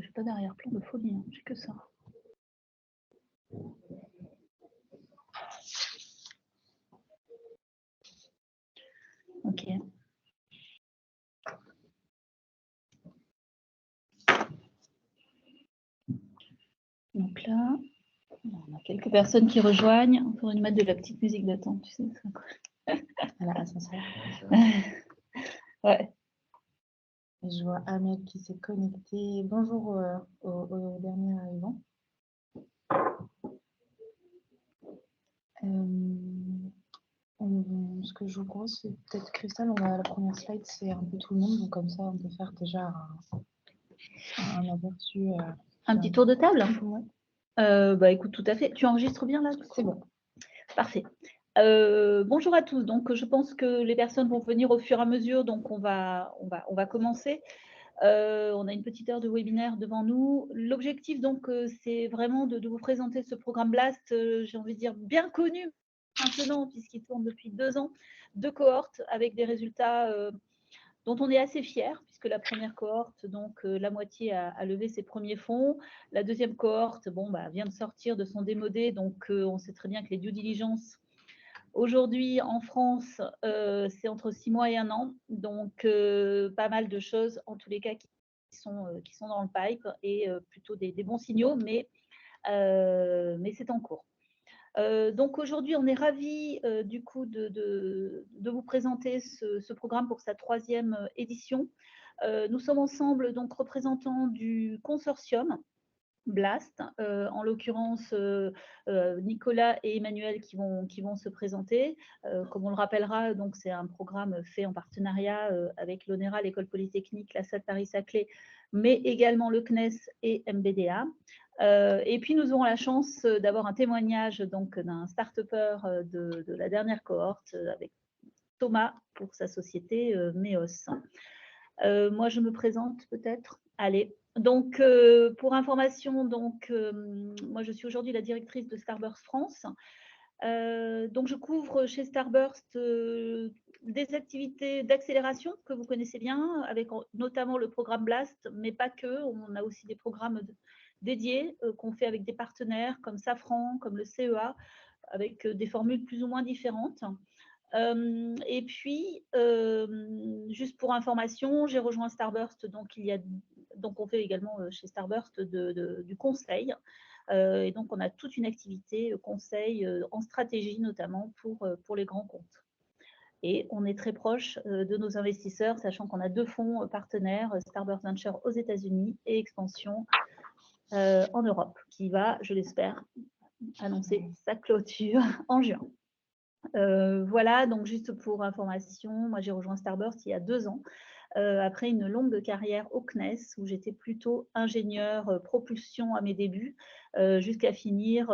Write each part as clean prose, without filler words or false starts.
j'ai pas d'arrière-plan de folie, hein, j'ai que ça. Ok. Donc là, on a quelques personnes qui rejoignent. On pourrait nous mettre de la petite musique d'attente, tu sais. À l'ascenseur. Ouais. Je vois Ahmed qui s'est connecté. Bonjour au dernier arrivant. Ce que je vous propose, c'est peut-être Christelle, la première slide, c'est un peu tout le monde, donc comme ça, on peut faire déjà un aperçu. Un petit tour de table. Ouais. Bah, écoute, tout à fait. Tu enregistres bien là? C'est bon. Parfait. Bonjour à tous. Donc, je pense que les personnes vont venir au fur et à mesure, donc on va commencer. On a une petite heure de webinaire devant nous. L'objectif, donc, c'est vraiment de vous présenter ce programme BLAST, j'ai envie de dire bien connu maintenant, puisqu'il tourne depuis 2 ans, 2 cohortes avec des résultats dont on est assez fiers, puisque la première cohorte, donc la moitié a levé ses premiers fonds. La deuxième cohorte, vient de sortir de son démodé, donc on sait très bien que les due diligence aujourd'hui en France, c'est entre 6 mois et 1 an, donc pas mal de choses en tous les cas qui sont dans le pipe et plutôt des bons signaux, mais c'est en cours. Donc aujourd'hui, on est ravis du coup de vous présenter ce programme pour sa 3e édition. Nous sommes ensemble donc représentants du consortium BLAST, en l'occurrence Nicolas et Emmanuel qui vont se présenter. Comme on le rappellera, donc c'est un programme fait en partenariat avec l'ONERA, l'École Polytechnique, la SAD Paris-Saclay, mais également le CNES et MBDA. Et puis nous aurons la chance d'avoir un témoignage donc d'un start-upper de la dernière cohorte avec Thomas pour sa société MEOS. Moi, je me présente peut-être. Allez. Donc, pour information, moi, je suis aujourd'hui la directrice de Starburst France. Donc, je couvre chez Starburst des activités d'accélération que vous connaissez bien, avec notamment le programme BLAST, mais pas que. On a aussi des programmes dédiés qu'on fait avec des partenaires comme Safran, comme le CEA, avec des formules plus ou moins différentes. Et puis, juste pour information, j'ai rejoint Starburst, donc on fait également chez Starburst du conseil. Et donc, on a toute une activité conseil en stratégie, notamment pour les grands comptes. Et on est très proche de nos investisseurs, sachant qu'on a 2 fonds partenaires, Starburst Venture aux États-Unis et Expansion en Europe, qui va, je l'espère, annoncer sa clôture en juin. Voilà, donc juste pour information, moi j'ai rejoint Starburst il y a 2 ans, après une longue carrière au CNES où j'étais plutôt ingénieure propulsion à mes débuts, jusqu'à finir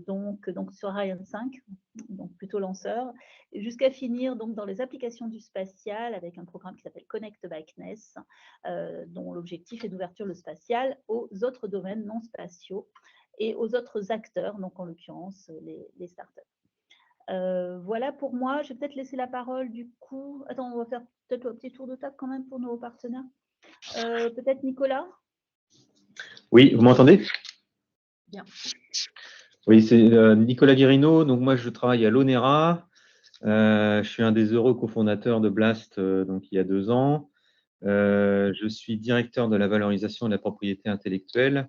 donc sur Ariane 5, donc plutôt lanceur, et jusqu'à finir donc dans les applications du spatial avec un programme qui s'appelle Connect by CNES, dont l'objectif est d'ouverture le spatial aux autres domaines non spatiaux et aux autres acteurs, donc en l'occurrence les startups. Voilà pour moi. Je vais peut-être laisser la parole du coup. Attends, on va faire peut-être un petit tour de table quand même pour nos partenaires. Peut-être Nicolas? Oui, vous m'entendez? Bien. Oui, c'est Nicolas Guérino. Donc moi, je travaille à l'ONERA. Je suis un des heureux cofondateurs de BLAST donc il y a 2 ans. Je suis directeur de la valorisation de la propriété intellectuelle.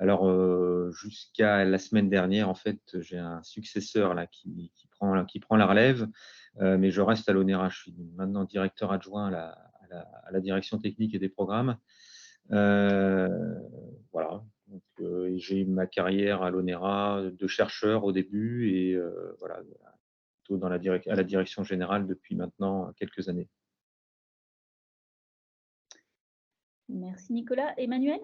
Alors, jusqu'à la semaine dernière, en fait, j'ai un successeur là, qui prend la relève, mais je reste à l'ONERA. Je suis maintenant directeur adjoint à la direction technique et des programmes. Voilà. J'ai eu ma carrière à l'ONERA de chercheur au début et voilà, plutôt à la direction générale depuis maintenant quelques années. Merci Nicolas. Emmanuel?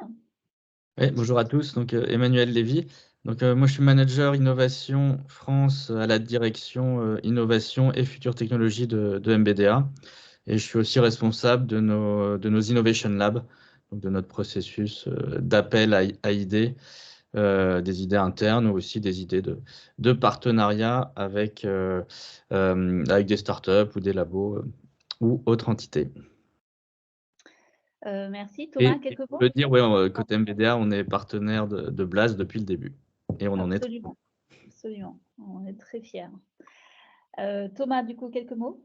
Oui, bonjour à tous, donc Emmanuel Lévy. Donc, moi, je suis manager innovation France à la direction innovation et futures technologies de MBDA. Et je suis aussi responsable de nos Innovation Labs, donc de notre processus d'appel à idées, des idées internes ou aussi des idées de partenariat avec des startups ou des labos ou autres entités. Merci. Thomas, Et quelques pour mots? le dire, ouais, côté MBDA, on est partenaire de Blast depuis le début. Et on en est. Absolument, absolument. On est très fiers. Thomas, du coup, quelques mots?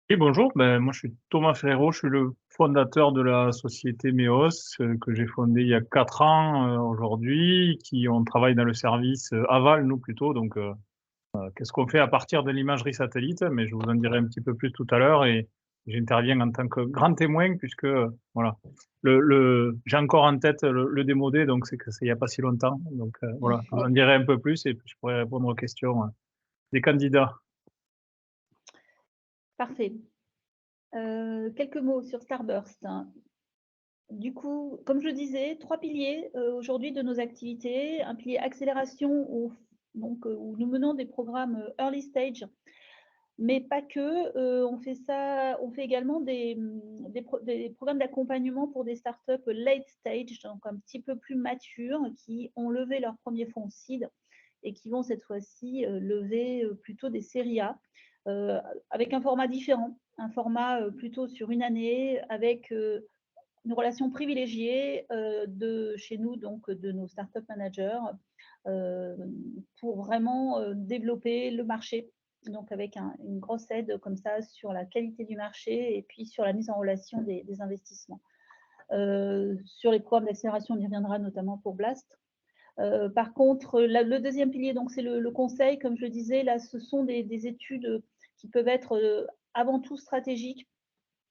Oui, bonjour. Moi, je suis Thomas Ferrero. Je suis le fondateur de la société MEOS que j'ai fondée il y a 4 ans aujourd'hui, on travaille dans le service aval, nous plutôt. Donc, qu'est-ce qu'on fait à partir de l'imagerie satellite? Mais je vous en dirai un petit peu plus tout à l'heure et j'interviens en tant que grand témoin puisque voilà, j'ai encore en tête le démodé, donc c'est il n'y a pas si longtemps. Donc voilà, je vous en dirai un peu plus et puis je pourrai répondre aux questions des candidats. Parfait. Quelques mots sur Starburst. Du coup, comme je le disais, 3 piliers aujourd'hui de nos activités. Un pilier accélération où nous menons des programmes early stage, mais pas que. On fait également des programmes d'accompagnement pour des startups late stage, donc un petit peu plus matures, qui ont levé leur premier fonds seed et qui vont cette fois-ci lever plutôt des séries A, avec un format différent, un format plutôt sur une année, avec une relation privilégiée de chez nous, donc de nos startup managers, pour vraiment développer le marché. Donc avec une grosse aide comme ça sur la qualité du marché et puis sur la mise en relation des investissements. Sur les programmes d'accélération, on y reviendra notamment pour Blast. Par contre, le deuxième pilier, donc c'est le conseil, comme je le disais, là, ce sont des études qui peuvent être avant tout stratégiques.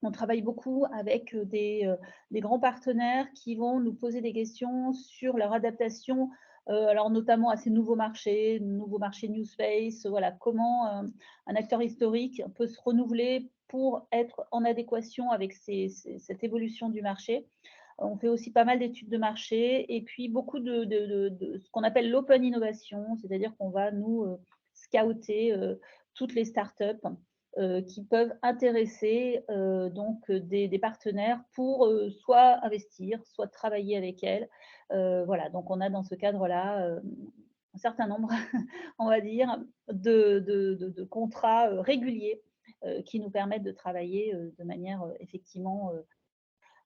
On travaille beaucoup avec des grands partenaires qui vont nous poser des questions sur leur adaptation, alors notamment à ces nouveaux marchés New Space, voilà, comment un acteur historique peut se renouveler pour être en adéquation avec cette évolution du marché. On fait aussi pas mal d'études de marché et puis beaucoup de ce qu'on appelle l'open innovation, c'est-à-dire qu'on va nous scouter toutes les startups qui peuvent intéresser donc des partenaires pour soit investir, soit travailler avec elles. Voilà, donc on a dans ce cadre-là un certain nombre, on va dire, de contrats réguliers qui nous permettent de travailler de manière effectivement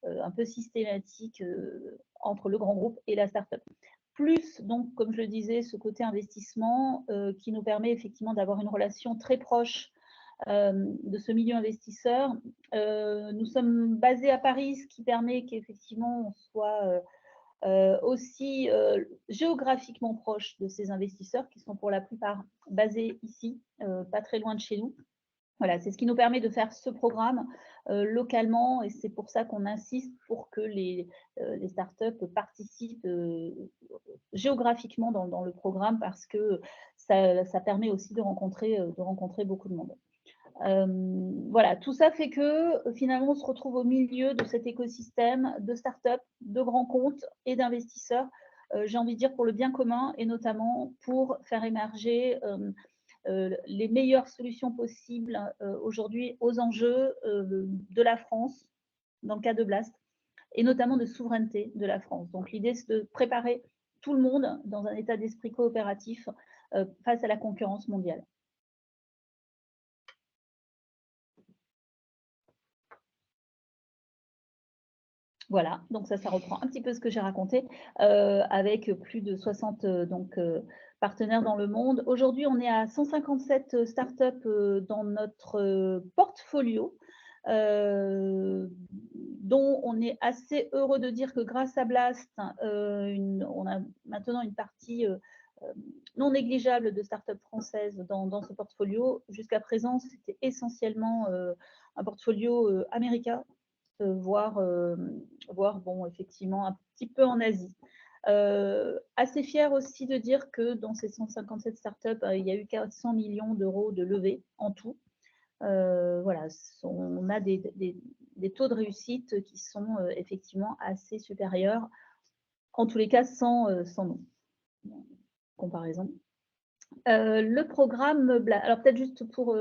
un peu systématique entre le grand groupe et la start-up. Plus, donc, comme je le disais, ce côté investissement qui nous permet effectivement d'avoir une relation très proche de ce milieu investisseur. Nous sommes basés à Paris, ce qui permet qu'effectivement on soit aussi géographiquement proche de ces investisseurs qui sont pour la plupart basés ici, pas très loin de chez nous. Voilà, c'est ce qui nous permet de faire ce programme localement et c'est pour ça qu'on insiste pour que les startups participent géographiquement dans le programme parce que ça permet aussi de rencontrer beaucoup de monde. Voilà, tout ça fait que finalement on se retrouve au milieu de cet écosystème de startups, de grands comptes et d'investisseurs, j'ai envie de dire pour le bien commun et notamment pour faire émerger les meilleures solutions possibles aujourd'hui aux enjeux de la France, dans le cas de Blast, et notamment de souveraineté de la France. Donc l'idée, c'est de préparer tout le monde dans un état d'esprit coopératif face à la concurrence mondiale. Voilà, donc ça reprend un petit peu ce que j'ai raconté, avec plus de 60 partenaires dans le monde. Aujourd'hui, on est à 157 startups dans notre portfolio, dont on est assez heureux de dire que grâce à Blast, on a maintenant une partie non négligeable de startups françaises dans ce portfolio. Jusqu'à présent, c'était essentiellement un portfolio américain, voire bon, effectivement un petit peu en Asie. Assez fière aussi de dire que dans ces 157 startups, il y a eu 400 millions d'euros de levée en tout. Voilà, on a des taux de réussite qui sont effectivement assez supérieurs, en tous les cas sans nous, comparaison. Le programme, alors peut-être juste pour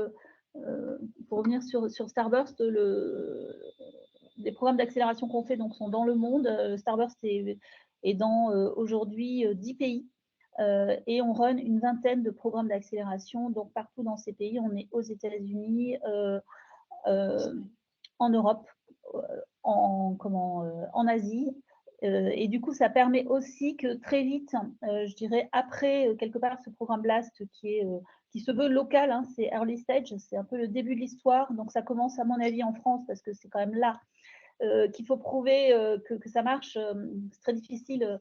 revenir sur Starburst, les programmes d'accélération qu'on fait donc, sont dans le monde. Starburst est dans aujourd'hui 10 pays et on run une vingtaine de programmes d'accélération. Donc partout dans ces pays, on est aux États-Unis, en Europe, en Asie. Et du coup, ça permet aussi que très vite, je dirais, après, quelque part, ce programme BLAST qui se veut local, hein, c'est early stage, c'est un peu le début de l'histoire. Donc, ça commence, à mon avis, en France, parce que c'est quand même là qu'il faut prouver que ça marche. C'est très difficile,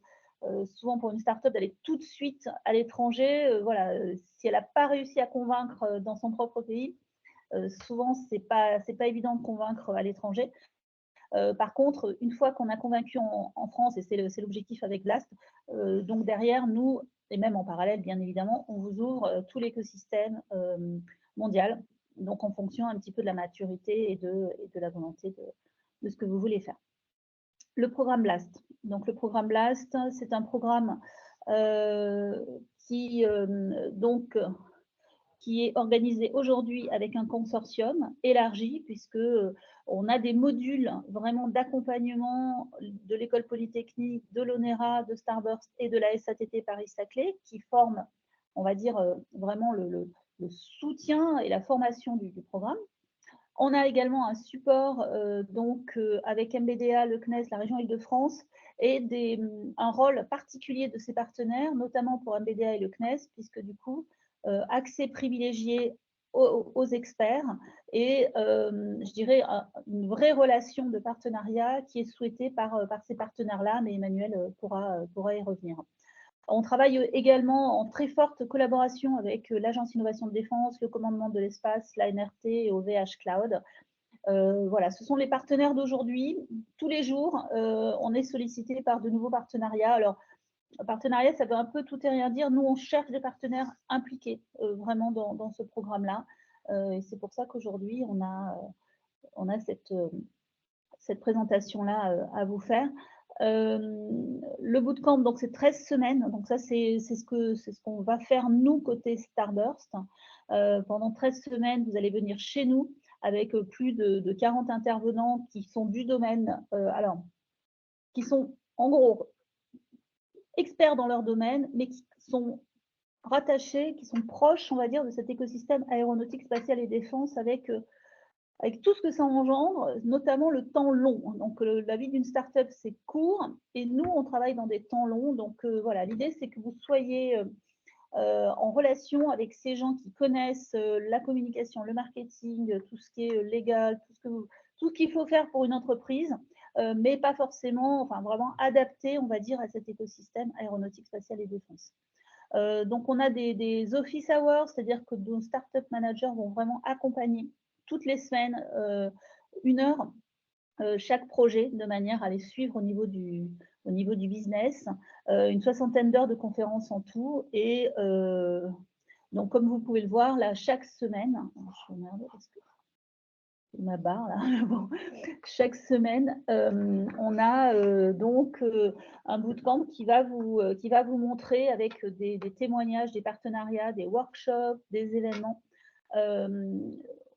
souvent pour une start-up, d'aller tout de suite à l'étranger. Voilà, si elle n'a pas réussi à convaincre dans son propre pays, souvent, c'est pas évident de convaincre à l'étranger. Par contre, une fois qu'on a convaincu en France, et c'est l'objectif avec Blast, donc derrière, nous, et même en parallèle, bien évidemment, on vous ouvre tout l'écosystème mondial, donc en fonction un petit peu de la maturité et de la volonté de ce que vous voulez faire. Le programme Blast. Donc le programme Blast, c'est un programme qui est organisé aujourd'hui avec un consortium élargi, puisque on a des modules vraiment d'accompagnement de l'École Polytechnique, de l'ONERA, de Starburst et de la SATT Paris-Saclay, qui forment, on va dire, vraiment le soutien et la formation du programme. On a également un support avec MBDA, le CNES, la région Île-de-France, et un rôle particulier de ces partenaires, notamment pour MBDA et le CNES, puisque du coup, accès privilégié aux experts et je dirais une vraie relation de partenariat qui est souhaitée par ces partenaires-là, mais Emmanuel pourra y revenir. On travaille également en très forte collaboration avec l'Agence Innovation de Défense, le Commandement de l'Espace, l'ANRT et OVH Cloud. Voilà, ce sont les partenaires d'aujourd'hui. Tous les jours, on est sollicité par de nouveaux partenariats. Alors, partenariat, ça veut un peu tout et rien dire. Nous, on cherche des partenaires impliqués vraiment dans ce programme-là. Et c'est pour ça qu'aujourd'hui, on a cette présentation-là à vous faire. Le bootcamp, donc c'est 13 semaines. Donc ça, c'est ce qu'on va faire nous côté Starburst. Pendant 13 semaines, vous allez venir chez nous avec plus de 40 intervenants qui sont du domaine, qui sont en gros experts dans leur domaine, mais qui sont rattachés, qui sont proches, on va dire, de cet écosystème aéronautique, spatial et défense avec tout ce que ça engendre, notamment le temps long. Donc, la vie d'une start-up, c'est court, et nous, on travaille dans des temps longs. Donc, voilà, l'idée, c'est que vous soyez en relation avec ces gens qui connaissent la communication, le marketing, tout ce qui est légal, tout ce qu'il faut faire pour une entreprise, mais pas forcément, enfin vraiment adapté, on va dire, à cet écosystème aéronautique, spatial et défense. Donc, on a des office hours, c'est-à-dire que nos startup managers vont vraiment accompagner toutes les semaines 1 heure chaque projet, de manière à les suivre au niveau du business, une 60aine d'heures de conférences en tout, et donc comme vous pouvez le voir là, chaque semaine, je vais regarder parce que ma barre là, bon. Chaque semaine, on a donc un bootcamp qui va vous montrer avec des témoignages, des partenariats, des workshops, des événements.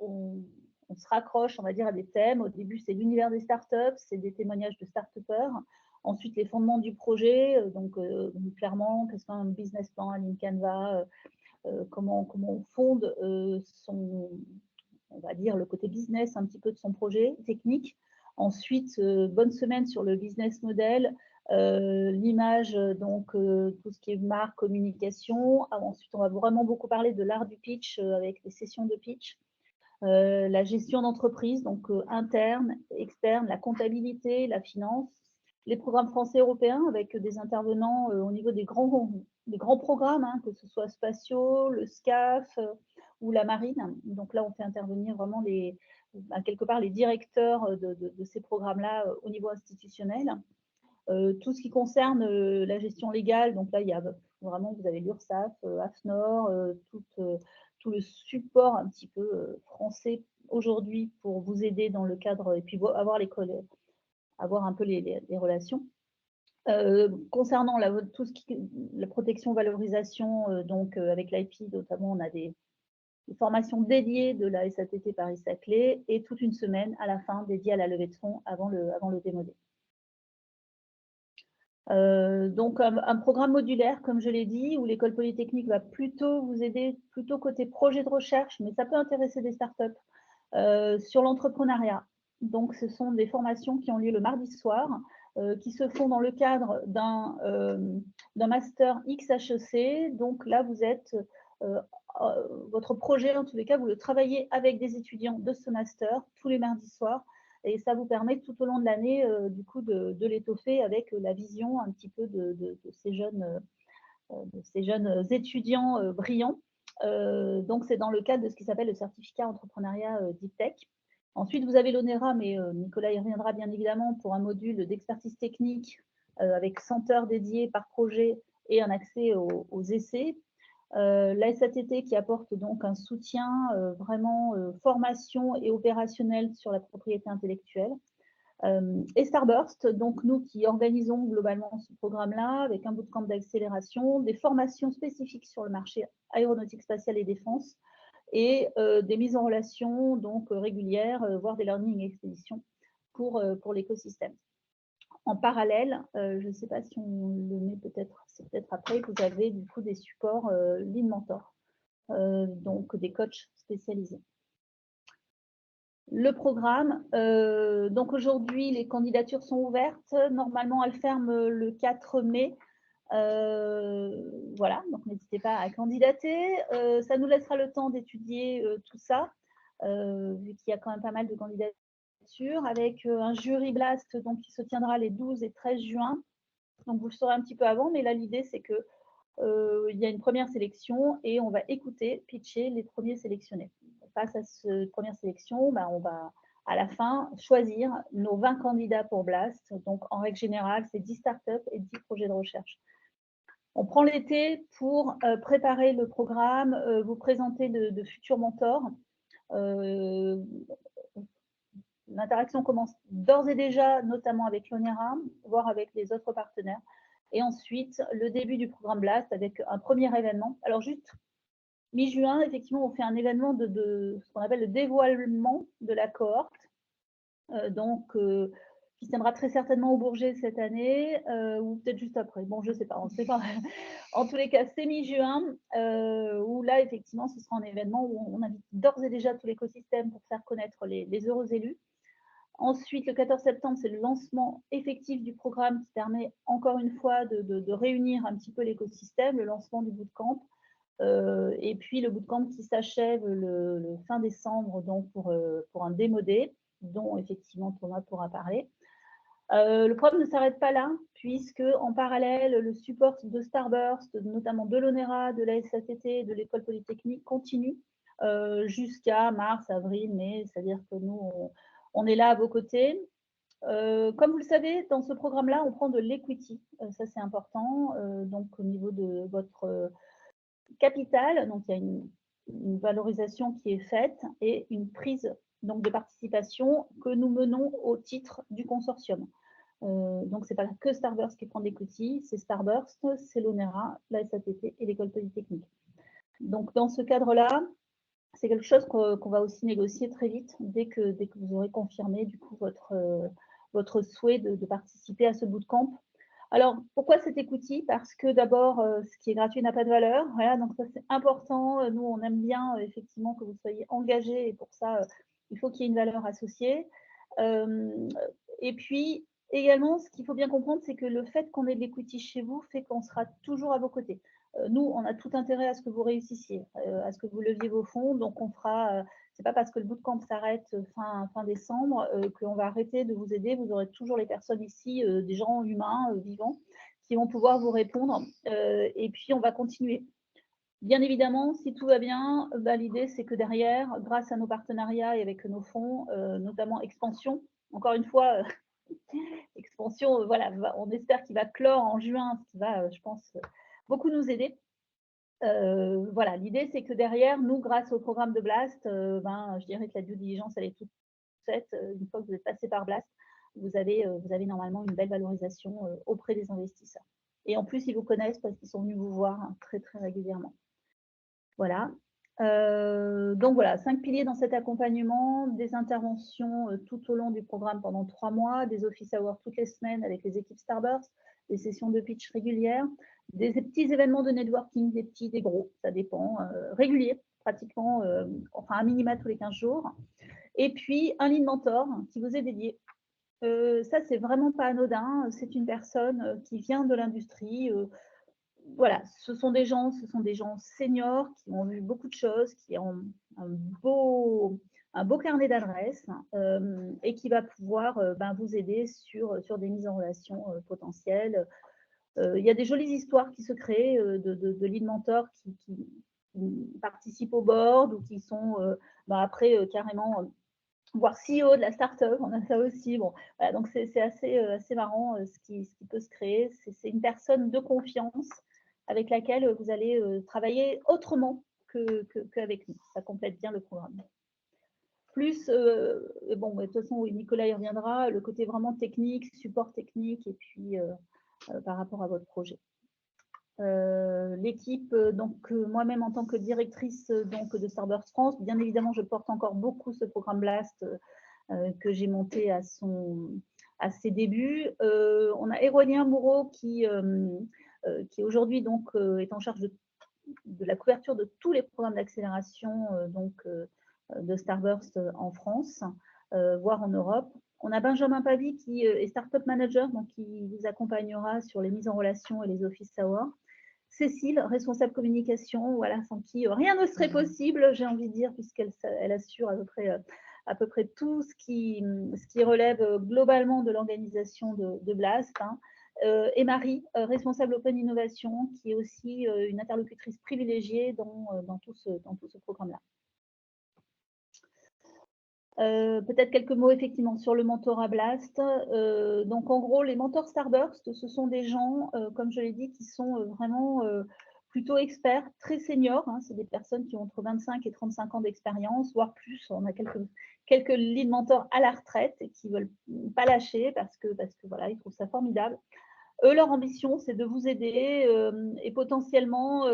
On se raccroche, on va dire, à des thèmes. Au début, c'est l'univers des startups, c'est des témoignages de start-upers. Ensuite, les fondements du projet, donc clairement, qu'est-ce qu'un business plan, un Lean Canva, comment on fonde on va dire, le côté business un petit peu de son projet technique. Ensuite, bonne semaine sur le business model, l'image, donc tout ce qui est marque, communication. Ensuite, on va vraiment beaucoup parler de l'art du pitch avec des sessions de pitch. La gestion d'entreprise, donc interne, externe, la comptabilité, la finance, les programmes français européens avec des intervenants au niveau des grands programmes, hein, que ce soit spatiaux, le SCAF ou la marine. Donc là, on fait intervenir vraiment quelque part les directeurs de ces programmes-là au niveau institutionnel. Tout ce qui concerne la gestion légale, donc là, il y a vraiment, vous avez l'URSSAF, AFNOR, tout le support un petit peu français aujourd'hui pour vous aider dans le cadre, et puis avoir un peu les relations. Concernant tout ce qui la protection, valorisation, donc avec l'IP notamment, on a des formations dédiées de la SATT Paris-Saclay et toute une semaine à la fin dédiée à la levée de fonds avant le démodé. Donc un programme modulaire, comme je l'ai dit, où l'École Polytechnique va plutôt vous aider, plutôt côté projet de recherche, mais ça peut intéresser des startups, sur l'entrepreneuriat, Donc, ce sont des formations qui ont lieu le mardi soir, qui se font dans le cadre d'un master XHEC. Donc là, vous êtes, votre projet, en tous les cas, vous le travaillez avec des étudiants de ce master tous les mardis soirs. Et ça vous permet tout au long de l'année, du coup, de l'étoffer avec la vision un petit peu de ces jeunes étudiants brillants. Donc, c'est dans le cadre de ce qui s'appelle le certificat entrepreneuriat Deep Tech. Ensuite, vous avez l'ONERA, mais Nicolas y reviendra bien évidemment pour un module d'expertise technique avec 100 heures dédiées par projet et un accès aux essais. La SATT qui apporte donc un soutien vraiment formation et opérationnel sur la propriété intellectuelle. Et Starburst, donc nous qui organisons globalement ce programme-là avec un bootcamp d'accélération, des formations spécifiques sur le marché aéronautique, spatiale et défense et des mises en relation donc régulières, voire des learning expéditions pour l'écosystème. En parallèle, je ne sais pas si on le met peut-être, c'est peut-être après, vous avez du coup des supports Lean Mentor, donc des coachs spécialisés. Le programme, donc aujourd'hui, les candidatures sont ouvertes. Normalement, elles ferment le 4 mai. Voilà, donc n'hésitez pas à candidater. Ça nous laissera le temps d'étudier tout ça, vu qu'il y a quand même pas mal de candidatures, avec un jury blast donc, qui se tiendra les 12 et 13 juin. Donc vous le saurez un petit peu avant, mais là l'idée c'est que il y a une première sélection et on va écouter, pitcher les premiers sélectionnés. Face à cette première sélection, on va à la fin choisir nos 20 candidats pour Blast. Donc en règle générale, c'est 10 startups et 10 projets de recherche. On prend l'été pour préparer le programme, vous présenter de futurs mentors. L'interaction commence d'ores et déjà, notamment avec l'ONERA, voire avec les autres partenaires. Et ensuite, le début du programme Blast avec un premier événement. Alors juste mi-juin, effectivement, on fait un événement de ce qu'on appelle le dévoilement de la cohorte. Qui se tiendra très certainement au Bourget cette année, ou peut-être juste après. Bon, je ne sais pas, on ne sait pas. En tous les cas, c'est mi-juin, où là, effectivement, ce sera un événement où on invite d'ores et déjà tout l'écosystème pour faire connaître les heureux élus. Ensuite, le 14 septembre, c'est le lancement effectif du programme qui permet encore une fois de réunir un petit peu l'écosystème, le lancement du bootcamp. Et puis le bootcamp qui s'achève le fin décembre donc pour un démodé, dont effectivement Thomas pourra parler. Le programme ne s'arrête pas là, puisque en parallèle, le support de Starburst, notamment de l'ONERA, de la SATT, de l'École Polytechnique, continue jusqu'à mars, avril, mai, c'est-à-dire que nous, on est là à vos côtés. Comme vous le savez, dans ce programme-là, on prend de l'equity, ça c'est important, donc au niveau de votre capital, donc il y a une valorisation qui est faite et une prise donc, de participation que nous menons au titre du consortium. Donc, ce n'est pas que Starburst qui prend de l'equity, c'est Starburst, c'est l'ONERA, la SATT et l'École Polytechnique. Donc, dans ce cadre-là, c'est quelque chose qu'on va aussi négocier très vite dès que vous aurez confirmé du coup votre souhait de participer à ce bootcamp. Alors, pourquoi cet equity? Parce que d'abord, ce qui est gratuit n'a pas de valeur. Voilà, donc ça, c'est important. Nous, on aime bien effectivement que vous soyez engagés et pour ça, il faut qu'il y ait une valeur associée. Et puis, également, ce qu'il faut bien comprendre, c'est que le fait qu'on ait de l'equity chez vous fait qu'on sera toujours à vos côtés. Nous, on a tout intérêt à ce que vous réussissiez, à ce que vous leviez vos fonds. Donc, on fera, c'est pas parce que le bootcamp s'arrête fin décembre qu'on va arrêter de vous aider. Vous aurez toujours les personnes ici, des gens humains, vivants, qui vont pouvoir vous répondre. Et puis, on va continuer. Bien évidemment, si tout va bien, l'idée, c'est que derrière, grâce à nos partenariats et avec nos fonds, notamment Expansion, encore une fois, Expansion, voilà, on espère qu'il va clore en juin, ce qui va, je pense, beaucoup nous aider. Voilà, l'idée, c'est que derrière, nous, grâce au programme de Blast, je dirais que la due diligence, elle est toute faite. Une fois que vous êtes passé par Blast, vous avez normalement une belle valorisation auprès des investisseurs. Et en plus, ils vous connaissent parce qu'ils sont venus vous voir très, très régulièrement. Voilà. Donc voilà, 5 piliers dans cet accompagnement, des interventions tout au long du programme pendant 3 mois, des office hours toutes les semaines avec les équipes Starburst, des sessions de pitch régulières, des petits événements de networking, des petits, des gros, ça dépend, réguliers, pratiquement, enfin un minima tous les 15 jours. Et puis, un lead mentor qui vous est dédié. Ça, c'est vraiment pas anodin. C'est une personne qui vient de l'industrie. Voilà, ce sont des gens seniors qui ont vu beaucoup de choses, qui ont un beau carnet d'adresses et qui va pouvoir vous aider sur des mises en relation potentielles. Il y a des jolies histoires qui se créent de lead mentors qui participent au board ou qui sont après carrément voire CEO de la start-up, on a ça aussi. Bon, voilà, donc c'est assez marrant ce qui peut se créer. C'est une personne de confiance avec laquelle vous allez travailler autrement qu'avec nous. Ça complète bien le programme. Plus, bon, de toute façon, oui, Nicolas y reviendra, le côté vraiment technique, support technique, et puis par rapport à votre projet. L'équipe, donc moi-même en tant que directrice donc, de Starburst France, bien évidemment, je porte encore beaucoup ce programme Blast que j'ai monté à ses débuts. On a Hérolien Moreau qui aujourd'hui donc est en charge de la couverture de tous les programmes d'accélération de Starburst en France, voire en Europe. On a Benjamin Pavie qui est Startup Manager, donc qui vous accompagnera sur les mises en relation et les Office Hours. Cécile, responsable communication, voilà, sans qui rien ne serait possible, j'ai envie de dire, puisqu'elle assure à peu près tout ce qui relève globalement de l'organisation de Blast. Hein. Et Marie, responsable Open Innovation, qui est aussi une interlocutrice privilégiée dans tout ce programme-là. Peut-être quelques mots effectivement sur le mentorat Blast. Donc en gros, les mentors Starburst, ce sont des gens, comme je l'ai dit, qui sont vraiment plutôt experts, très seniors. Hein, c'est des personnes qui ont entre 25 et 35 ans d'expérience, voire plus. On a quelques lead mentors à la retraite et qui ne veulent pas lâcher parce que voilà, ils trouvent ça formidable. Eux, leur ambition, c'est de vous aider et potentiellement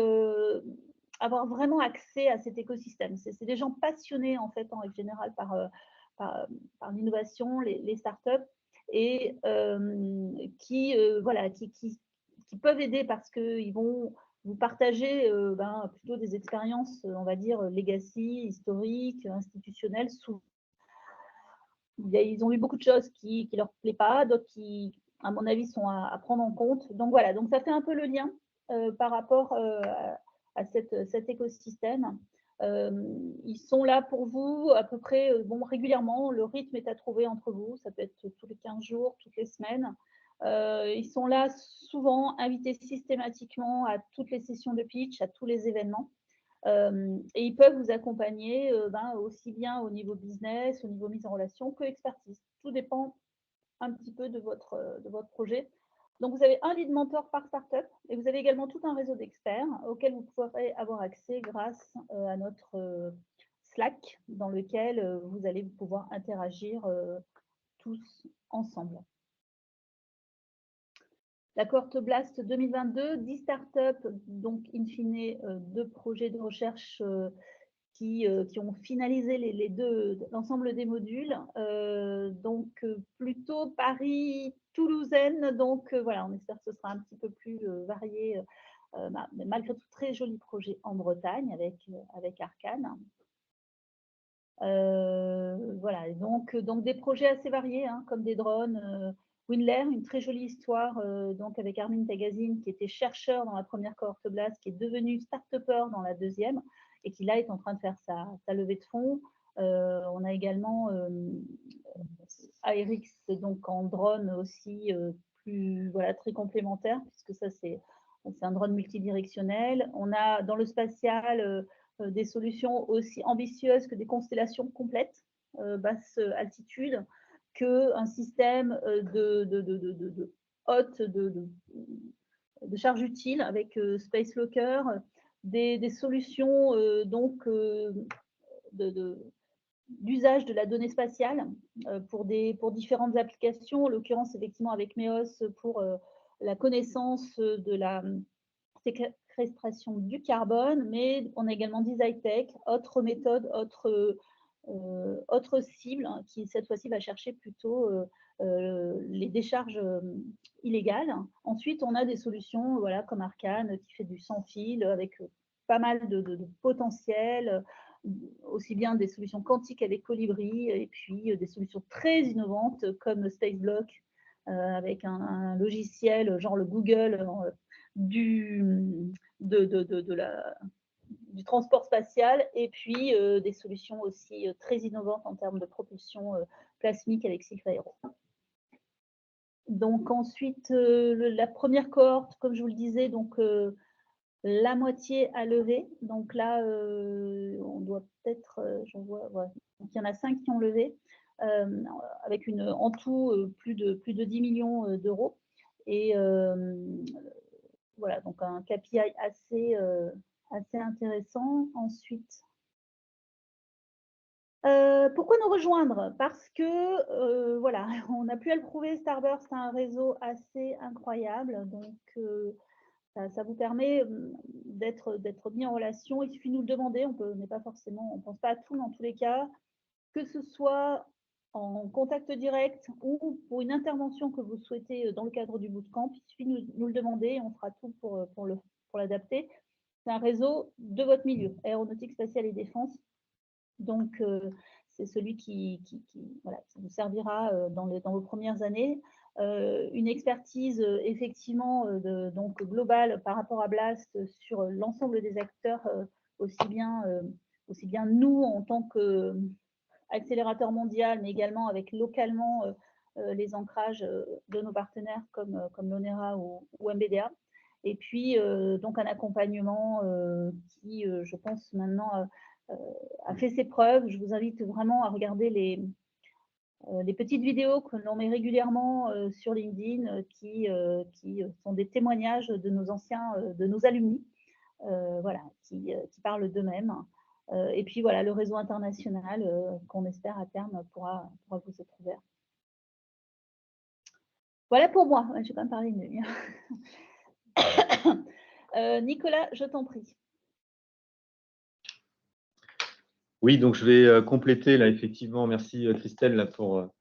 avoir vraiment accès à cet écosystème. C'est des gens passionnés, en fait, en règle générale, par l'innovation, les startups, et qui peuvent aider parce qu'ils vont vous partager plutôt des expériences, on va dire, legacy, historiques, institutionnelles. Ils ont eu beaucoup de choses qui ne leur plaisent pas, d'autres qui, à mon avis, sont à prendre en compte. Donc voilà, donc ça fait un peu le lien par rapport à cet écosystème. Ils sont là pour vous à peu près régulièrement. Le rythme est à trouver entre vous. Ça peut être tous les 15 jours, toutes les semaines. Ils sont là souvent, invités systématiquement à toutes les sessions de pitch, à tous les événements. Et ils peuvent vous accompagner aussi bien au niveau business, au niveau mise en relation que expertise. Tout dépend un petit peu de votre projet. Donc, vous avez un lead mentor par startup et vous avez également tout un réseau d'experts auquel vous pourrez avoir accès grâce à notre Slack dans lequel vous allez pouvoir interagir tous ensemble. La cohorte Blast 2022, 10 startups, donc in fine 2 projets de recherche qui ont finalisé l'ensemble des modules. Donc plutôt Paris-Toulousaine. Donc voilà, on espère que ce sera un petit peu plus varié, mais malgré tout très joli projet en Bretagne avec Arcane. Voilà, donc des projets assez variés, hein, comme des drones. Winler, une très jolie histoire donc avec Armin Tagazine, qui était chercheur dans la première cohorte Blast, qui est devenu start-upper dans la deuxième, et qui là est en train de faire sa levée de fonds. On a également Aerix, donc en drone aussi, très complémentaire, puisque ça c'est un drone multidirectionnel. On a dans le spatial des solutions aussi ambitieuses que des constellations complètes, basse altitude, qu'un système de haute de charge utile avec Space Locker, des solutions d'usage de la donnée spatiale pour différentes applications, en l'occurrence effectivement avec MEOS pour la connaissance de la séquestration du carbone, mais on a également DesigTech, autre méthode, autre cible hein, qui cette fois-ci va chercher plutôt les décharges illégales. Ensuite, on a des solutions comme Arcane qui fait du sans fil avec pas mal de potentiel, aussi bien des solutions quantiques avec Colibri et puis des solutions très innovantes comme SpaceBlock avec un logiciel genre le Google du transport spatial et puis des solutions aussi très innovantes en termes de propulsion plasmique avec Cylphaero. Donc ensuite, la première cohorte, comme je vous le disais, donc la moitié a levé. Donc là, on doit peut-être, j'en vois, ouais. Donc il y en a 5 qui ont levé, avec en tout plus de 10 millions d'euros. Et voilà, donc un KPI assez intéressant. Ensuite, pourquoi nous rejoindre? Parce que voilà, on n'a plus à le prouver, Starburst a un réseau assez incroyable, donc ça vous permet d'être mis en relation. Il suffit de nous le demander, on ne pense pas à tout dans tous les cas, que ce soit en contact direct ou pour une intervention que vous souhaitez dans le cadre du bootcamp. Il suffit de nous le demander et on fera tout pour l'adapter. C'est un réseau de votre milieu, aéronautique, spatiale et défense. Donc, c'est celui qui vous servira dans vos premières années. Une expertise effectivement donc globale par rapport à Blast sur l'ensemble des acteurs, aussi bien nous en tant qu'accélérateur mondial, mais également avec localement les ancrages de nos partenaires comme l'ONERA ou MBDA. Et puis, donc un accompagnement qui, je pense, maintenant a fait ses preuves. Je vous invite vraiment à regarder les petites vidéos que l'on met régulièrement sur LinkedIn qui sont des témoignages de nos anciens, de nos alumni, voilà, qui parlent d'eux-mêmes. Et puis voilà, le réseau international qu'on espère à terme pourra vous être ouvert. Voilà pour moi. Je vais quand même parler une demi-heure. Nicolas, je t'en prie. Oui, donc je vais compléter là, effectivement. Merci Christelle là, pour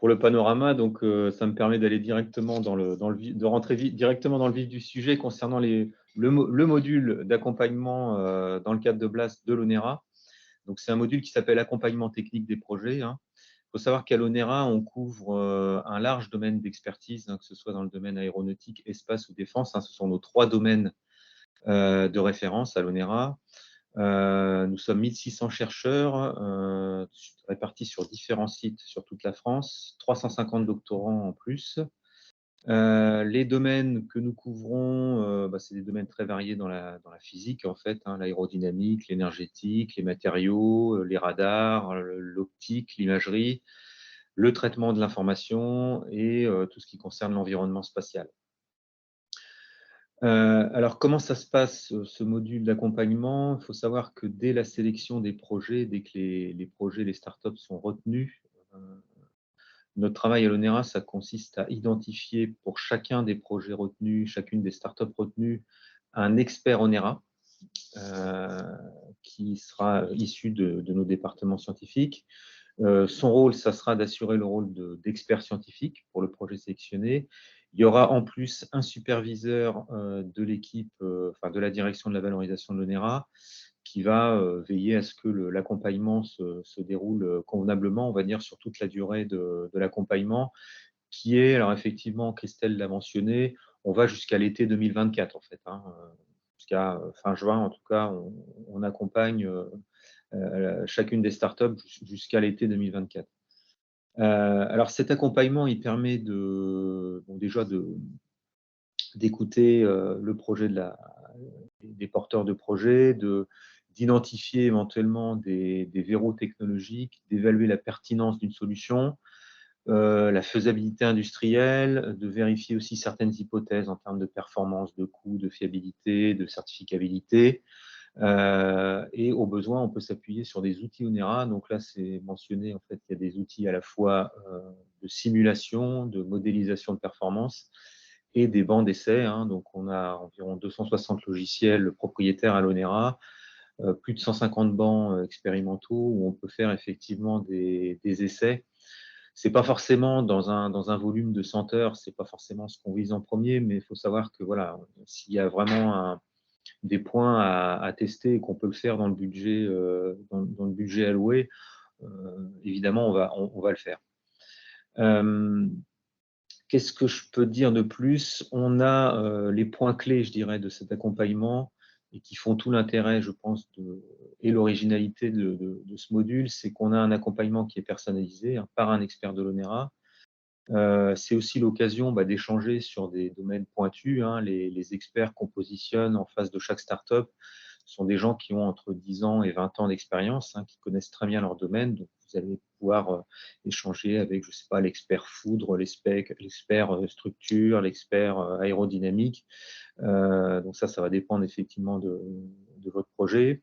le panorama. Donc, ça me permet d'aller directement de rentrer directement dans le vif du sujet concernant le module d'accompagnement dans le cadre de Blast de l'ONERA. Donc, c'est un module qui s'appelle accompagnement technique des projets. Il faut savoir qu'à l'ONERA, on couvre un large domaine d'expertise, que ce soit dans le domaine aéronautique, espace ou défense. Ce sont nos 3 domaines de référence à l'ONERA. Nous sommes 1600 chercheurs répartis sur différents sites sur toute la France, 350 doctorants en plus. Les domaines que nous couvrons, c'est des domaines très variés dans la physique, en fait, l'aérodynamique, l'énergétique, les matériaux, les radars, l'optique, l'imagerie, le traitement de l'information et tout ce qui concerne l'environnement spatial. Alors, comment ça se passe, ce module d'accompagnement? Il faut savoir que dès la sélection des projets, dès que les projets, les startups sont retenus, notre travail à l'ONERA, ça consiste à identifier pour chacun des projets retenus, chacune des startups retenues, un expert ONERA qui sera issu de nos départements scientifiques. Son rôle, ça sera d'assurer le rôle d'expert scientifique pour le projet sélectionné. Il y aura en plus un superviseur de l'équipe, de la direction de la valorisation de l'ONERA, qui va veiller à ce que l'accompagnement se déroule convenablement, on va dire, sur toute la durée de l'accompagnement, qui est, alors effectivement, Christelle l'a mentionné, on va jusqu'à l'été 2024, en fait. Jusqu'à fin juin, en tout cas, on accompagne chacune des startups jusqu'à l'été 2024. Alors cet accompagnement, il permet déjà d'écouter le projet des porteurs de projets, d'identifier éventuellement des verrous technologiques, d'évaluer la pertinence d'une solution, la faisabilité industrielle, de vérifier aussi certaines hypothèses en termes de performance, de coût, de fiabilité, de certificabilité. Et au besoin, on peut s'appuyer sur des outils ONERA. Donc là, c'est mentionné, en fait, il y a des outils à la fois de simulation, de modélisation de performance et des bancs d'essai. Donc, on a environ 260 logiciels propriétaires à l'ONERA, plus de 150 bancs expérimentaux où on peut faire effectivement des essais. C'est pas forcément dans un volume de 100 heures, c'est pas forcément ce qu'on vise en premier, mais il faut savoir que voilà, s'il y a vraiment des points à tester et qu'on peut le faire dans le budget, dans le budget alloué, évidemment, on va le faire. Qu'est-ce que je peux dire de plus? On a les points clés, je dirais, de cet accompagnement et qui font tout l'intérêt, je pense, et l'originalité de ce module, c'est qu'on a un accompagnement qui est personnalisé par un expert de l'ONERA. C'est aussi l'occasion d'échanger sur des domaines pointus. Les experts qu'on positionne en face de chaque start-up sont des gens qui ont entre 10 ans et 20 ans d'expérience, qui connaissent très bien leur domaine. Donc, vous allez pouvoir échanger avec, je sais pas, l'expert foudre, l'expert structure, l'expert aérodynamique. Donc ça va dépendre effectivement de votre projet.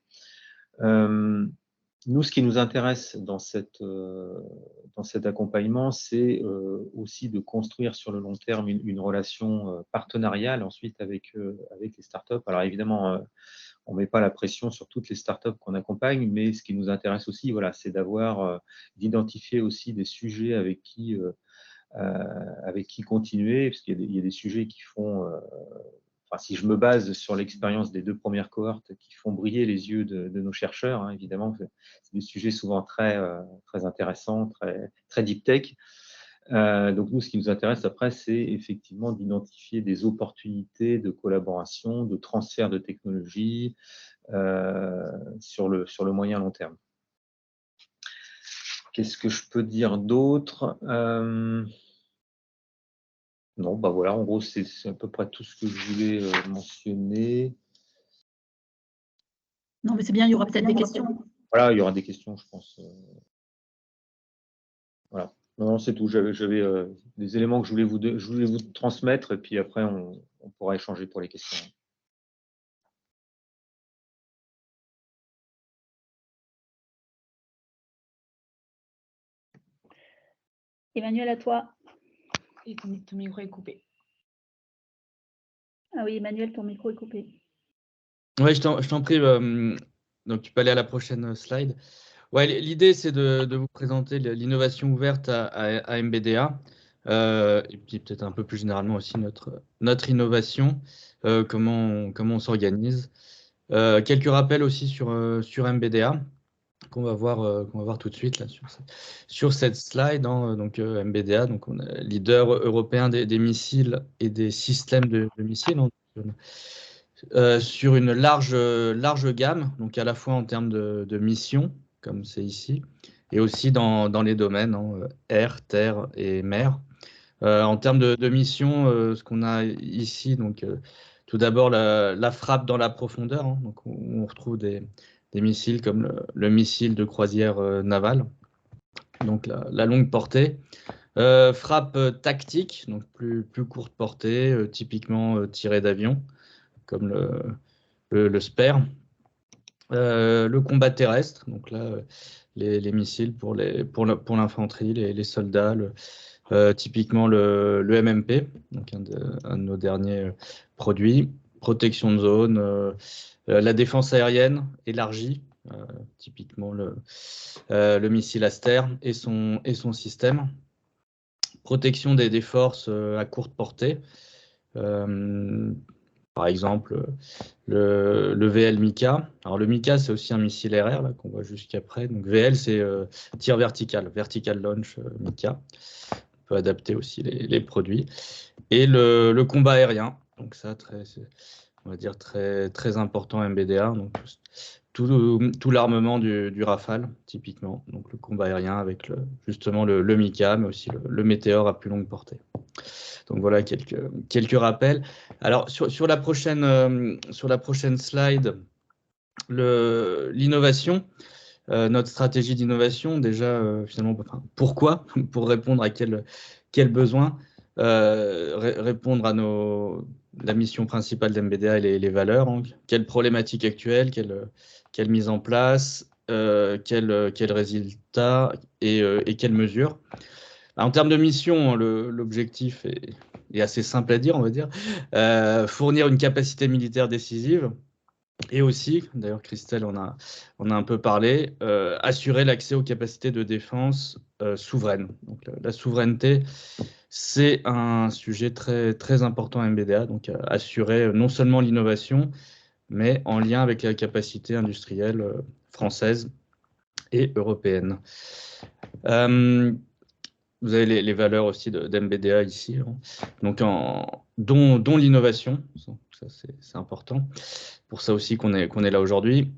Nous, ce qui nous intéresse dans cet accompagnement, c'est aussi de construire sur le long terme une relation partenariale ensuite avec les startups. Alors évidemment, on ne met pas la pression sur toutes les startups qu'on accompagne, mais ce qui nous intéresse aussi, voilà, c'est d'identifier aussi des sujets avec qui continuer, parce qu'il y a des sujets qui font... si je me base sur l'expérience des 2 premières cohortes qui font briller les yeux de nos chercheurs, évidemment, c'est des sujets souvent très intéressants, très deep tech. Donc, nous, ce qui nous intéresse après, c'est effectivement d'identifier des opportunités de collaboration, de transfert de technologie sur le moyen long terme. Qu'est-ce que je peux dire d'autre? Non, voilà, en gros, c'est à peu près tout ce que je voulais mentionner. Non, mais c'est bien, il y aura peut-être des questions. Voilà, il y aura des questions, je pense. Voilà. Non, c'est tout. J'avais des éléments que je voulais vous transmettre, et puis après, on pourra échanger pour les questions. Emmanuel, à toi. Et ton micro est coupé. Ah oui, Emmanuel, ton micro est coupé. Oui, je t'en prie. Donc, tu peux aller à la prochaine slide. Ouais, l'idée, c'est de vous présenter l'innovation ouverte à MBDA, et puis peut-être un peu plus généralement aussi notre innovation, comment on s'organise. Quelques rappels aussi sur MBDA qu'on va voir tout de suite là, sur cette slide. Donc MBDA, donc on est leader européen des missiles et des systèmes de missiles. Sur une large gamme, donc à la fois en termes de missions, comme c'est ici, et aussi dans les domaines air, terre et mer. En termes de missions, ce qu'on a ici, donc tout d'abord la frappe dans la profondeur, donc on retrouve des missiles comme le missile de croisière navale, donc la longue portée. Frappe tactique, donc plus courte portée, typiquement tirée d'avion, comme le SPER. Le combat terrestre, donc là, les missiles pour l'infanterie, les soldats, typiquement le MMP, donc un de nos derniers produits. Protection de zone, la défense aérienne élargie, typiquement le missile Aster et son système. Protection des forces à courte portée. Par exemple, le VL Mika. Alors, le Mika, c'est aussi un missile RR qu'on voit jusqu'après. Donc, VL, c'est tir vertical launch Mika. On peut adapter aussi les produits. Et le combat aérien. Donc, ça, on va dire très important MBDA. Donc, tout l'armement du Rafale, typiquement. Donc, le combat aérien avec justement le Mika, mais aussi le Météore à plus longue portée. Donc voilà quelques rappels. Alors sur la prochaine slide, l'innovation, notre stratégie d'innovation, déjà finalement, pourquoi? Pour répondre à quel besoin, répondre à la mission principale d'MBDA et les valeurs, quelles problématiques actuelles, quelle mise en place, quels résultats et quelles mesures. En termes de mission, l'objectif est assez simple à dire, on va dire. Fournir une capacité militaire décisive et aussi, d'ailleurs Christelle en a un peu parlé, assurer l'accès aux capacités de défense souveraines. Donc la souveraineté, c'est un sujet très important à MBDA, donc assurer non seulement l'innovation, mais en lien avec la capacité industrielle française et européenne. Vous avez les valeurs aussi d'MBDA ici, hein. Donc dont l'innovation, ça c'est important, pour ça aussi qu'on est là aujourd'hui,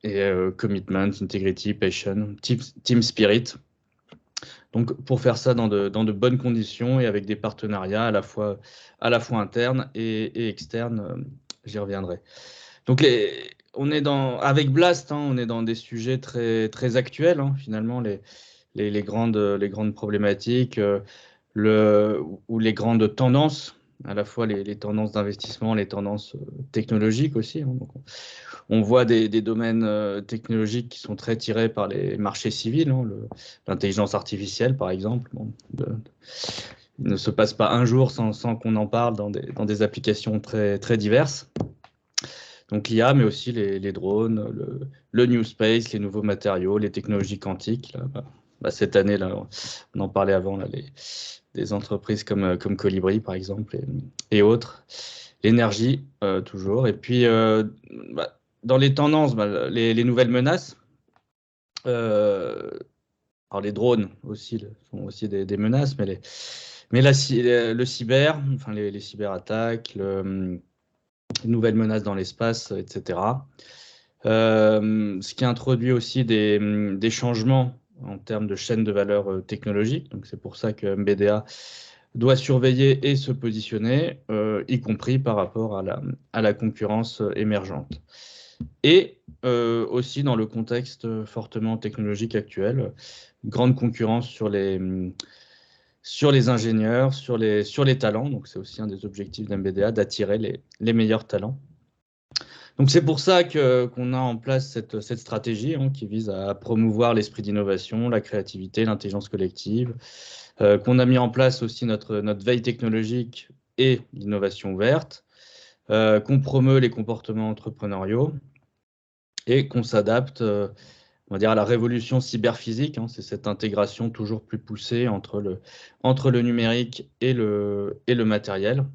et commitment, integrity, passion, team spirit. Donc pour faire ça dans de bonnes conditions et avec des partenariats à la fois internes et externes, j'y reviendrai. Donc on est avec Blast, hein, on est dans des sujets très, très actuels, hein, finalement, les grandes problématiques, ou les grandes tendances, à la fois les tendances d'investissement, les tendances technologiques aussi, hein. Donc, on voit des domaines technologiques qui sont très tirés par les marchés civils, hein, l'intelligence artificielle, par exemple. Bon, il ne se passe pas un jour sans qu'on en parle dans des applications très, très diverses. Donc l'IA, mais aussi les drones, le New Space, les nouveaux matériaux, les technologies quantiques. Là, cette année, là, on en parlait avant, là, des entreprises comme Colibri, par exemple, et autres. L'énergie, toujours. Et puis, dans les tendances, les nouvelles menaces. Alors les drones aussi sont aussi des menaces, mais le cyber, enfin les cyberattaques, les nouvelles menaces dans l'espace, etc. Ce qui introduit aussi des changements en termes de chaîne de valeur technologique. Donc c'est pour ça que MBDA doit surveiller et se positionner, y compris par rapport à la concurrence émergente. Et aussi dans le contexte fortement technologique actuel, grande concurrence sur les ingénieurs, sur les talents. Donc c'est aussi un des objectifs d'MBDA, d'attirer les meilleurs talents. Donc c'est pour ça qu'on a en place cette stratégie, hein, qui vise à promouvoir l'esprit d'innovation, la créativité, l'intelligence collective, qu'on a mis en place aussi notre veille technologique et l'innovation ouverte, qu'on promeut les comportements entrepreneuriaux et qu'on s'adapte, on va dire, à la révolution cyberphysique, hein. C'est cette intégration toujours plus poussée entre le numérique et le matériel.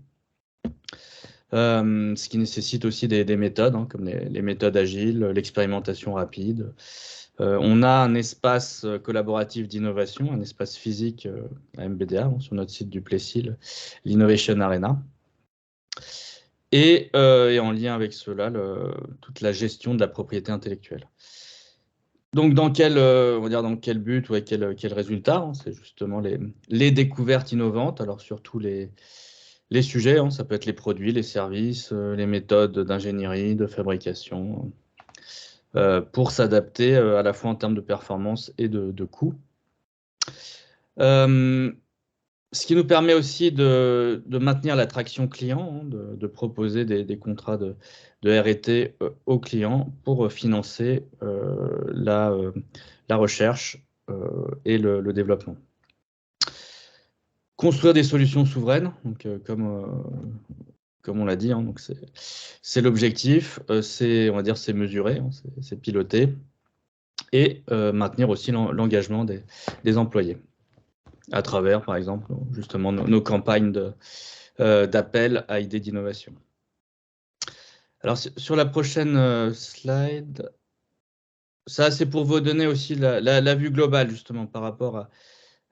Ce qui nécessite aussi des méthodes, hein, comme les méthodes agiles, l'expérimentation rapide. On a un espace collaboratif d'innovation, un espace physique à MBDA, hein, sur notre site du Plessis, l'Innovation Arena. Et en lien avec cela, toute la gestion de la propriété intellectuelle. Donc, on va dire dans quel but ou avec quel résultat, hein, c'est justement les découvertes innovantes, alors surtout les sujets, hein, ça peut être les produits, les services, les méthodes d'ingénierie, de fabrication, pour s'adapter à la fois en termes de performance et de coût. Ce qui nous permet aussi de maintenir l'attraction client, hein, de proposer des contrats de R&T aux clients pour financer la recherche et le développement. Construire des solutions souveraines, donc, comme on l'a dit, hein, donc c'est l'objectif, on va dire c'est mesuré, hein, c'est piloté, et maintenir aussi l'engagement des employés à travers, par exemple, justement nos campagnes d'appel à idées d'innovation. Alors sur la prochaine slide, ça c'est pour vous donner aussi la vue globale justement par rapport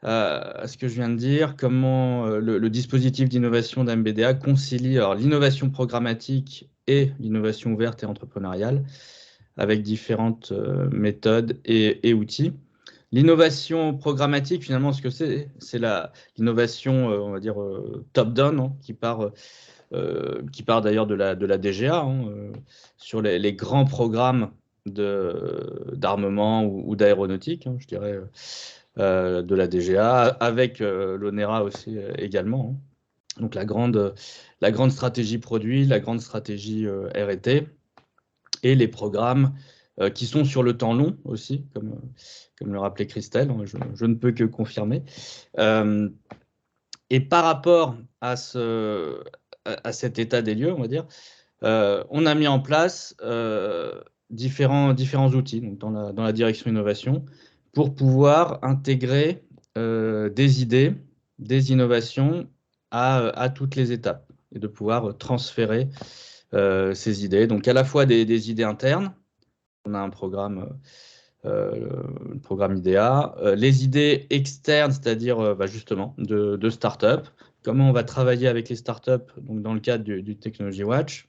à ce que je viens de dire, comment le dispositif d'innovation d'MBDA concilie l'innovation programmatique et l'innovation ouverte et entrepreneuriale avec différentes méthodes et outils. L'innovation programmatique, finalement, ce que c'est l'innovation, on va dire, top-down, hein, qui part d'ailleurs de la DGA, hein, sur les grands programmes d'armement ou d'aéronautique, hein, je dirais, de la DGA, avec l'ONERA aussi également, hein. Donc la grande stratégie produit, la grande stratégie R&T, et les programmes qui sont sur le temps long aussi, comme le rappelait Christelle, je ne peux que confirmer. Et par rapport à cet état des lieux, on va dire, on a mis en place différents outils, donc dans la direction innovation, pour pouvoir intégrer des idées, des innovations à toutes les étapes, et de pouvoir transférer ces idées. Donc à la fois des idées internes, on a un programme IDEA, les idées externes, c'est-à-dire justement de start-up, comment on va travailler avec les start-up donc dans le cadre du Technology Watch,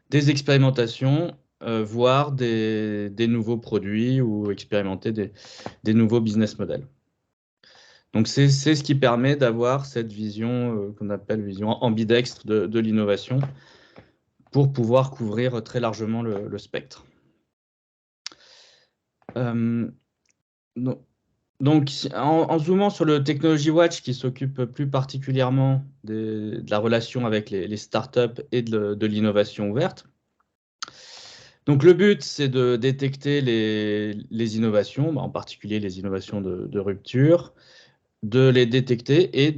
des expérimentations, voire des nouveaux produits ou expérimenter des nouveaux business models. Donc c'est ce qui permet d'avoir cette vision qu'on appelle vision ambidextre de l'innovation pour pouvoir couvrir très largement le spectre. Donc, en zoomant sur le Technology Watch qui s'occupe plus particulièrement de la relation avec les startups et de l'innovation ouverte. Donc, le but, c'est de détecter les innovations, en particulier les innovations de rupture, de les détecter et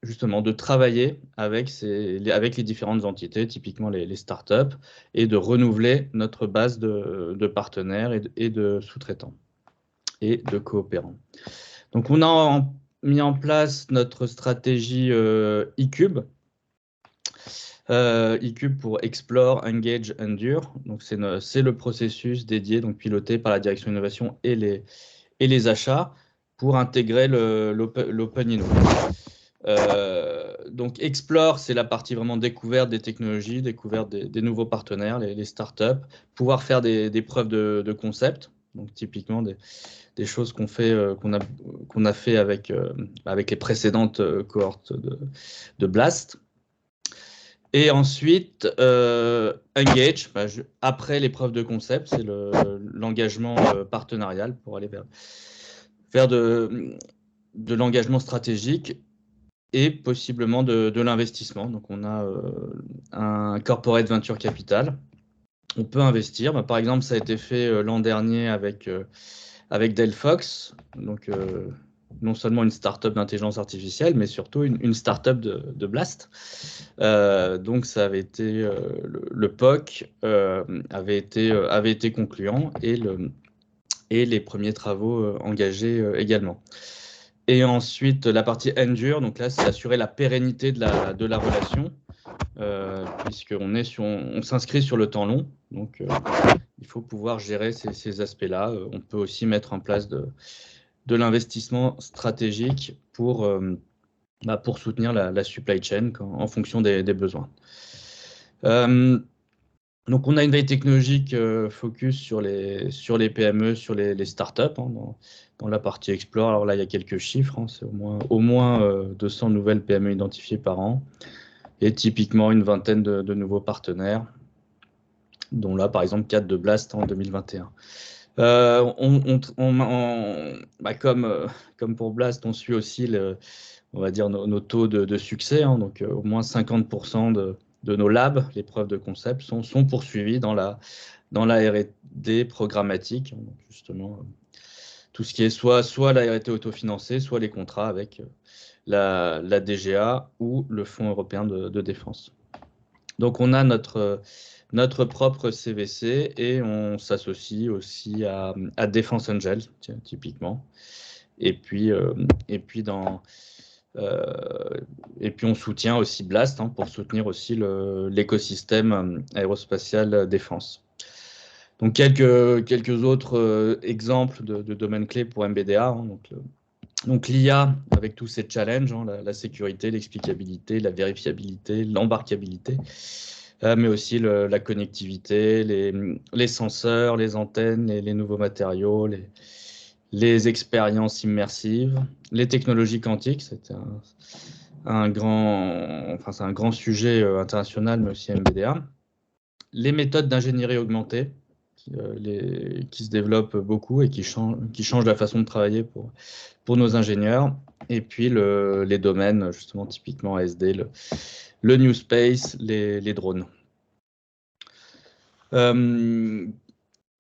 justement de travailler avec les différentes entités, typiquement les startups, et de renouveler notre base de partenaires et de sous-traitants et de coopérants. Donc, on a mis en place notre stratégie eCube. eCube pour Explore, Engage, Endure. Donc, c'est le processus dédié, donc piloté par la direction innovation et les achats pour intégrer l'Open Inno. Donc, Explore, c'est la partie vraiment découverte des technologies, découverte des nouveaux partenaires, les startups, pouvoir faire des preuves de concept. Donc, typiquement, des choses qu'on a fait avec les précédentes cohortes de Blast. Et ensuite, Engage, après l'épreuve de concept, c'est l'engagement partenarial pour aller vers de l'engagement stratégique et possiblement de l'investissement. Donc, on a un corporate venture capital. On peut investir. Par exemple, ça a été fait l'an dernier avec Delphox, donc non seulement une start-up d'intelligence artificielle, mais surtout une start-up de Blast. Donc ça avait été le POC avait été concluant et les premiers travaux engagés également. Et ensuite la partie Endure, donc là c'est assurer la pérennité de la relation, puisqu'on s'inscrit sur le temps long, donc il faut pouvoir gérer ces aspects-là. On peut aussi mettre en place de l'investissement stratégique pour soutenir la supply chain en fonction des besoins. Donc, on a une veille technologique focus sur les PME, sur les startups, dans la partie Explore. Alors là, il y a quelques chiffres. C'est au moins 200 nouvelles PME identifiées par an et typiquement une vingtaine de nouveaux partenaires, dont là, par exemple, 4 de Blast en 2021. Comme pour Blast, on suit aussi on va dire nos taux de succès. Donc, au moins 50% de nos labs, les preuves de concept, sont poursuivis dans la R&D programmatique. Donc, justement, tout ce qui est soit la R&D autofinancée, soit les contrats avec la DGA ou le Fonds européen de défense. Donc, on a notre propre CVC et on s'associe aussi à Defense Angel, typiquement. Et puis on soutient aussi Blast pour soutenir aussi l'écosystème aérospatial défense. Donc quelques autres exemples de domaines clés pour MBDA. Donc l'IA avec tous ces challenges, la sécurité, l'explicabilité, la vérifiabilité, l'embarquabilité, mais aussi la connectivité, les senseurs, les antennes, les nouveaux matériaux, les expériences immersives, les technologies quantiques, c'était un grand sujet international, mais aussi MBDA. Les méthodes d'ingénierie augmentée qui se développent beaucoup et qui changent la façon de travailler pour nos ingénieurs. Et puis les domaines, justement, typiquement ASD, le New Space, les drones.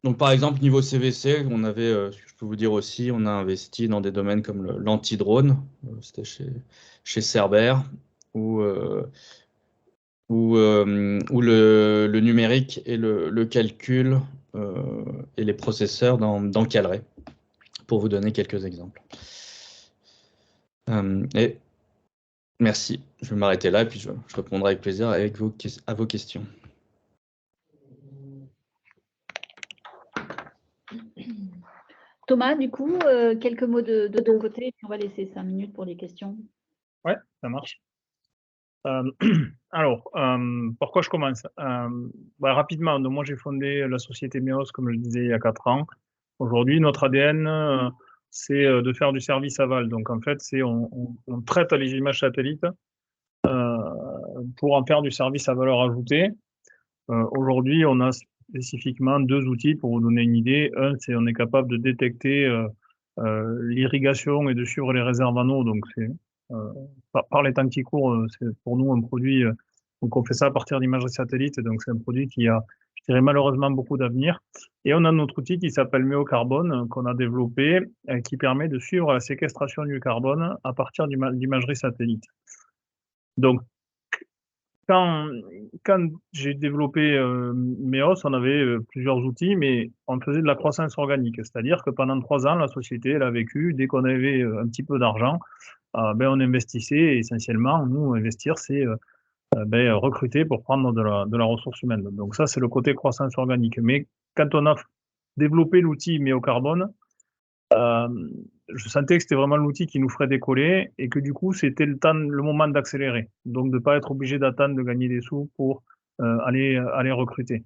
Donc, par exemple, niveau CVC, je peux vous dire aussi, on a investi dans des domaines comme l'anti-drone, c'était chez Cerber, ou le numérique et le calcul et les processeurs dans Calray, pour vous donner quelques exemples. Et Merci. Je vais m'arrêter là et puis je répondrai avec plaisir à vos questions. Thomas, du coup, quelques mots de ton côté, puis on va laisser 5 minutes pour les questions. Ouais, ça marche. Alors, pourquoi je commence? Rapidement, donc moi j'ai fondé la société MEOS, comme je le disais, il y a 4 ans. Aujourd'hui, notre ADN, c'est de faire du service aval. Donc en fait, on traite les images satellites pour en faire du service à valeur ajoutée. Aujourd'hui, on a spécifiquement 2 outils pour vous donner une idée. Un, c'est on est capable de détecter l'irrigation et de suivre les réserves en eau. Donc c'est par les temps qui courent, c'est pour nous un produit. Donc on fait ça à partir d'imagerie satellite. Donc c'est un produit qui a, je dirais, malheureusement beaucoup d'avenir. Et on a notre outil qui s'appelle Méocarbone qu'on a développé, qui permet de suivre la séquestration du carbone à partir d'imagerie satellite. Donc quand j'ai développé MEOS, on avait plusieurs outils, mais on faisait de la croissance organique. C'est-à-dire que pendant 3 ans, la société, elle a vécu, dès qu'on avait un petit peu d'argent, on investissait. Et essentiellement, nous, investir, c'est recruter pour prendre de la ressource humaine. Donc ça, c'est le côté croissance organique. Mais quand on a développé l'outil Méocarbone, je sentais que c'était vraiment l'outil qui nous ferait décoller et que du coup, c'était le moment d'accélérer. Donc, de ne pas être obligé d'attendre de gagner des sous pour aller recruter.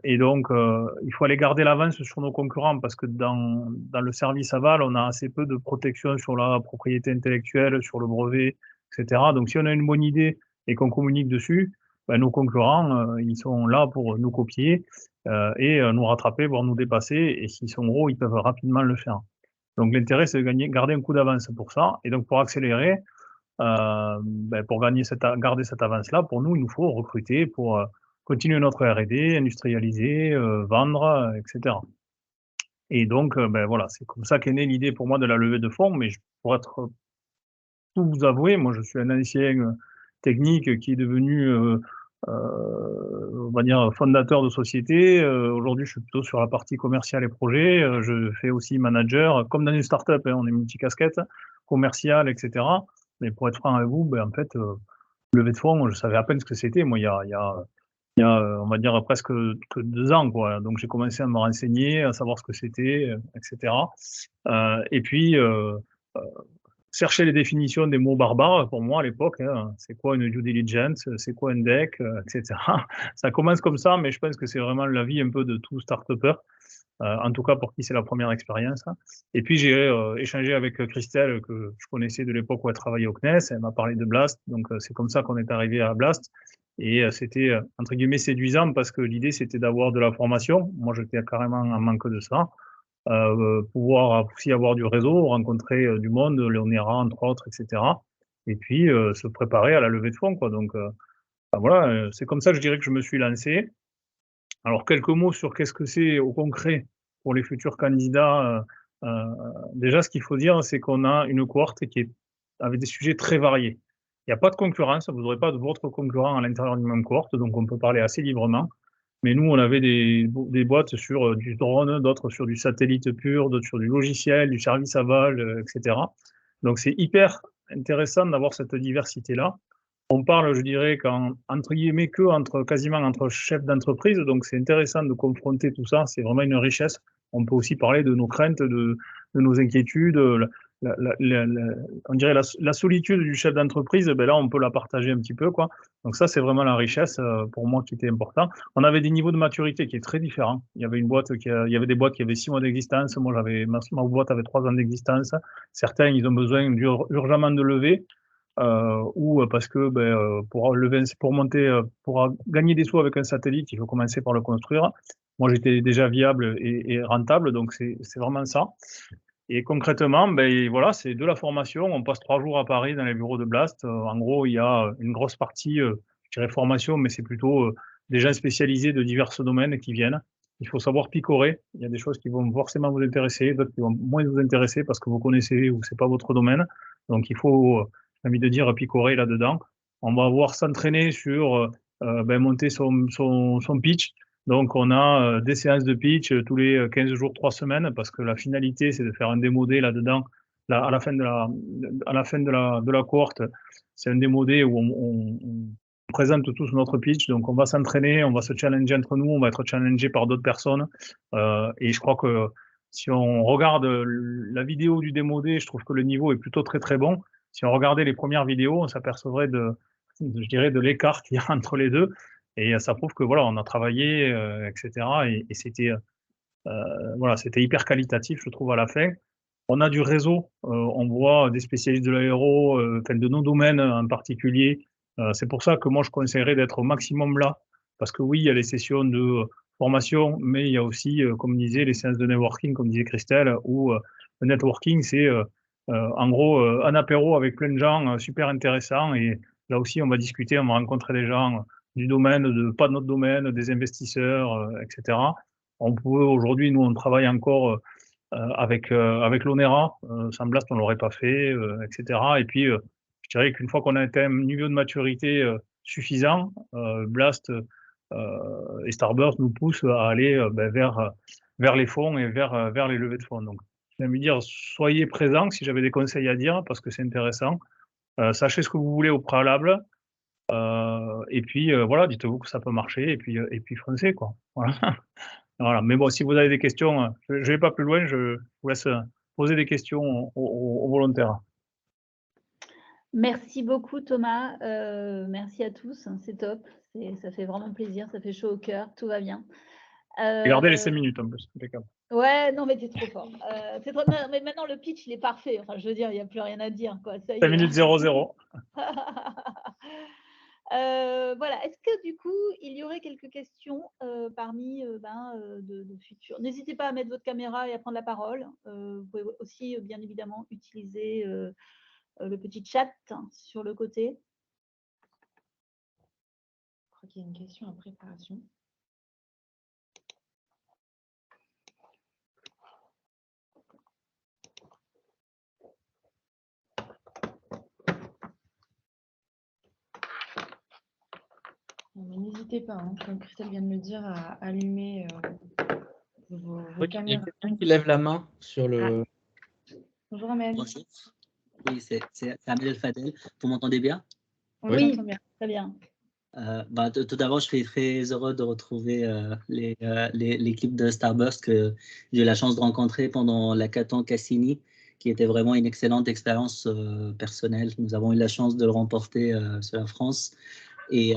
Et donc, il faut aller garder l'avance sur nos concurrents parce que dans le service aval, on a assez peu de protection sur la propriété intellectuelle, sur le brevet, etc. Donc, si on a une bonne idée et qu'on communique dessus, nos concurrents, ils sont là pour nous copier et nous rattraper, voire nous dépasser. Et s'ils sont gros, ils peuvent rapidement le faire. Donc, l'intérêt, c'est de garder un coup d'avance pour ça. Et donc, pour accélérer, pour garder cette avance-là, pour nous, il nous faut recruter pour continuer notre R&D, industrialiser, vendre, etc. Et donc, voilà, c'est comme ça qu'est née l'idée pour moi de la levée de fonds. Mais pour tout vous avouer, moi, je suis un ancien technique qui est devenu, on va dire, fondateur de société. Aujourd'hui, je suis plutôt sur la partie commerciale et projet. Je fais aussi manager, comme dans une start-up, hein, on est multicasquette, commercial, etc. Mais pour être franc avec vous, en fait, levée de fonds, je savais à peine ce que c'était. Moi, il y a, on va dire, presque que 2 ans, quoi. Donc, j'ai commencé à me renseigner, à savoir ce que c'était, etc. Et puis, chercher les définitions des mots barbares, pour moi, à l'époque, hein, c'est quoi une due diligence, c'est quoi un deck, etc. Ça commence comme ça, mais je pense que c'est vraiment la vie un peu de tout start-upper. En tout cas, pour qui c'est la première expérience. Et puis, j'ai échangé avec Christelle, que je connaissais de l'époque où elle travaillait au CNES. Elle m'a parlé de Blast. Donc, c'est comme ça qu'on est arrivé à Blast. Et c'était, entre guillemets, séduisant parce que l'idée, c'était d'avoir de la formation. Moi, j'étais carrément en manque de ça. Pouvoir aussi avoir du réseau, rencontrer du monde, l'ONERA, entre autres, etc. Et puis, se préparer à la levée de fonds, quoi. Donc, voilà, c'est comme ça que je dirais que je me suis lancé. Alors, quelques mots sur qu'est-ce que c'est au concret pour les futurs candidats. Déjà, ce qu'il faut dire, c'est qu'on a une cohorte qui est avec des sujets très variés. Il n'y a pas de concurrence, vous n'aurez pas de votre concurrent à l'intérieur d'une même cohorte, donc on peut parler assez librement. Mais nous, on avait des boîtes sur du drone, d'autres sur du satellite pur, d'autres sur du logiciel, du service aval, etc. Donc, c'est hyper intéressant d'avoir cette diversité-là. On parle, je dirais, entre guillemets, quasiment entre chefs d'entreprise. Donc, c'est intéressant de confronter tout ça. C'est vraiment une richesse. On peut aussi parler de nos craintes, de nos inquiétudes. On dirait la solitude du chef d'entreprise. Là, on peut la partager un petit peu, quoi. Donc, ça, c'est vraiment la richesse pour moi qui était important. On avait des niveaux de maturité qui est très différents. Il y avait il y avait des boîtes qui avaient 6 mois d'existence. Moi, ma boîte avait 3 ans d'existence. Certains, ils ont besoin urgemment de lever. Ou parce que pour gagner des sous avec un satellite, il faut commencer par le construire. Moi, j'étais déjà viable et rentable, donc c'est vraiment ça. Et concrètement, voilà, c'est de la formation. On passe 3 jours à Paris dans les bureaux de Blast. En gros, il y a une grosse partie, je dirais formation, mais c'est plutôt des gens spécialisés de divers domaines qui viennent. Il faut savoir picorer. Il y a des choses qui vont forcément vous intéresser, d'autres qui vont moins vous intéresser parce que vous connaissez ou c'est pas votre domaine. Donc, il faut j'ai envie de dire, picorer là-dedans. On va voir s'entraîner sur monter son pitch. Donc, on a des séances de pitch tous les 15 jours, 3 semaines, parce que la finalité, c'est de faire un démodé là-dedans à la fin de la cohorte, c'est un démodé où on présente tous notre pitch. Donc, on va s'entraîner, on va se challenger entre nous, on va être challengé par d'autres personnes. Et je crois que si on regarde la vidéo du démodé, je trouve que le niveau est plutôt très, très bon. Si on regardait les premières vidéos, on s'apercevrait je dirais, de l'écart qu'il y a entre les deux. Et ça prouve que voilà, on a travaillé, etc. Et c'était voilà, c'était hyper qualitatif, je trouve, à la fin. On a du réseau, on voit des spécialistes de l'aéro, enfin, de nos domaines en particulier. C'est pour ça que moi, je conseillerais d'être au maximum là. Parce que oui, il y a les sessions de formation, mais il y a aussi, comme disait, les séances de networking, comme disait Christelle, où le networking, c'est en gros un apéro avec plein de gens super intéressants. Et là aussi, on va discuter, on va rencontrer des gens du domaine, pas de notre domaine, des investisseurs, etc. On peut aujourd'hui, nous, on travaille encore avec l'ONERA. Sans Blast, on ne l'aurait pas fait, etc. Et puis, je dirais qu'une fois qu'on a atteint un niveau de maturité suffisant, Blast et Starburst nous poussent à aller vers les fonds et vers les levées de fonds. Donc, je vais dire, soyez présents si j'avais des conseils à dire, parce que c'est intéressant. Sachez ce que vous voulez au préalable. Et puis, voilà, dites-vous que ça peut marcher, et puis foncez, quoi. Voilà. Voilà. Mais bon, si vous avez des questions, je ne vais pas plus loin, je vous laisse poser des questions aux volontaires. Merci beaucoup Thomas, merci à tous, hein, c'est top, ça fait vraiment plaisir, ça fait chaud au cœur, tout va bien. Et gardez les 5 minutes en plus, impeccable. Ouais, non mais t'es trop fort. Non, mais maintenant le pitch il est parfait, enfin je veux dire, il n'y a plus rien à dire, quoi. Ça y 5 est. minutes 00. Voilà, est-ce que du coup, il y aurait quelques questions parmi de futurs? N'hésitez pas à mettre votre caméra et à prendre la parole. Vous pouvez aussi, bien évidemment, utiliser le petit chat sur le côté. Je crois qu'il y a une question en préparation. N'hésitez pas, hein, comme Christelle vient de le dire, à allumer vos Il y a caméras. quelqu'un qui lève la main sur le. Bonjour Amel. Bonjour. Oui, c'est Amel Fadel. Vous m'entendez bien? On Oui, t'entend bien. très bien. Tout d'abord, je suis très heureux de retrouver l'équipe de Starburst que j'ai eu la chance de rencontrer pendant l'hackathon Cassini, qui était vraiment une excellente expérience personnelle. Nous avons eu la chance de le remporter sur la France. Et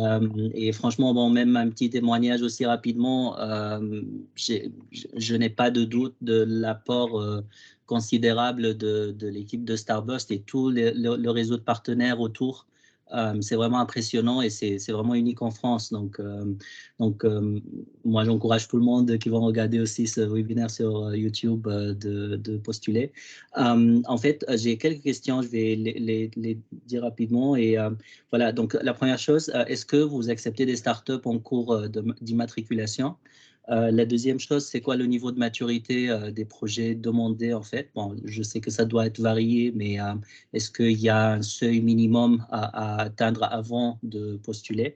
franchement, bon, même un petit témoignage aussi rapidement, je n'ai pas de doute de l'apport considérable de l'équipe de Starburst et tout le réseau de partenaires autour. C'est vraiment impressionnant et c'est vraiment unique en France. Donc moi, j'encourage tout le monde qui va regarder aussi ce webinaire sur YouTube de postuler. En fait, j'ai quelques questions, je vais les dire rapidement. Et voilà, donc la première chose, est-ce que vous acceptez des startups en cours d'immatriculation? La deuxième chose, c'est quoi le niveau de maturité des projets demandés en fait? Bon, je sais que ça doit être varié, mais est-ce qu'il y a un seuil minimum à atteindre avant de postuler?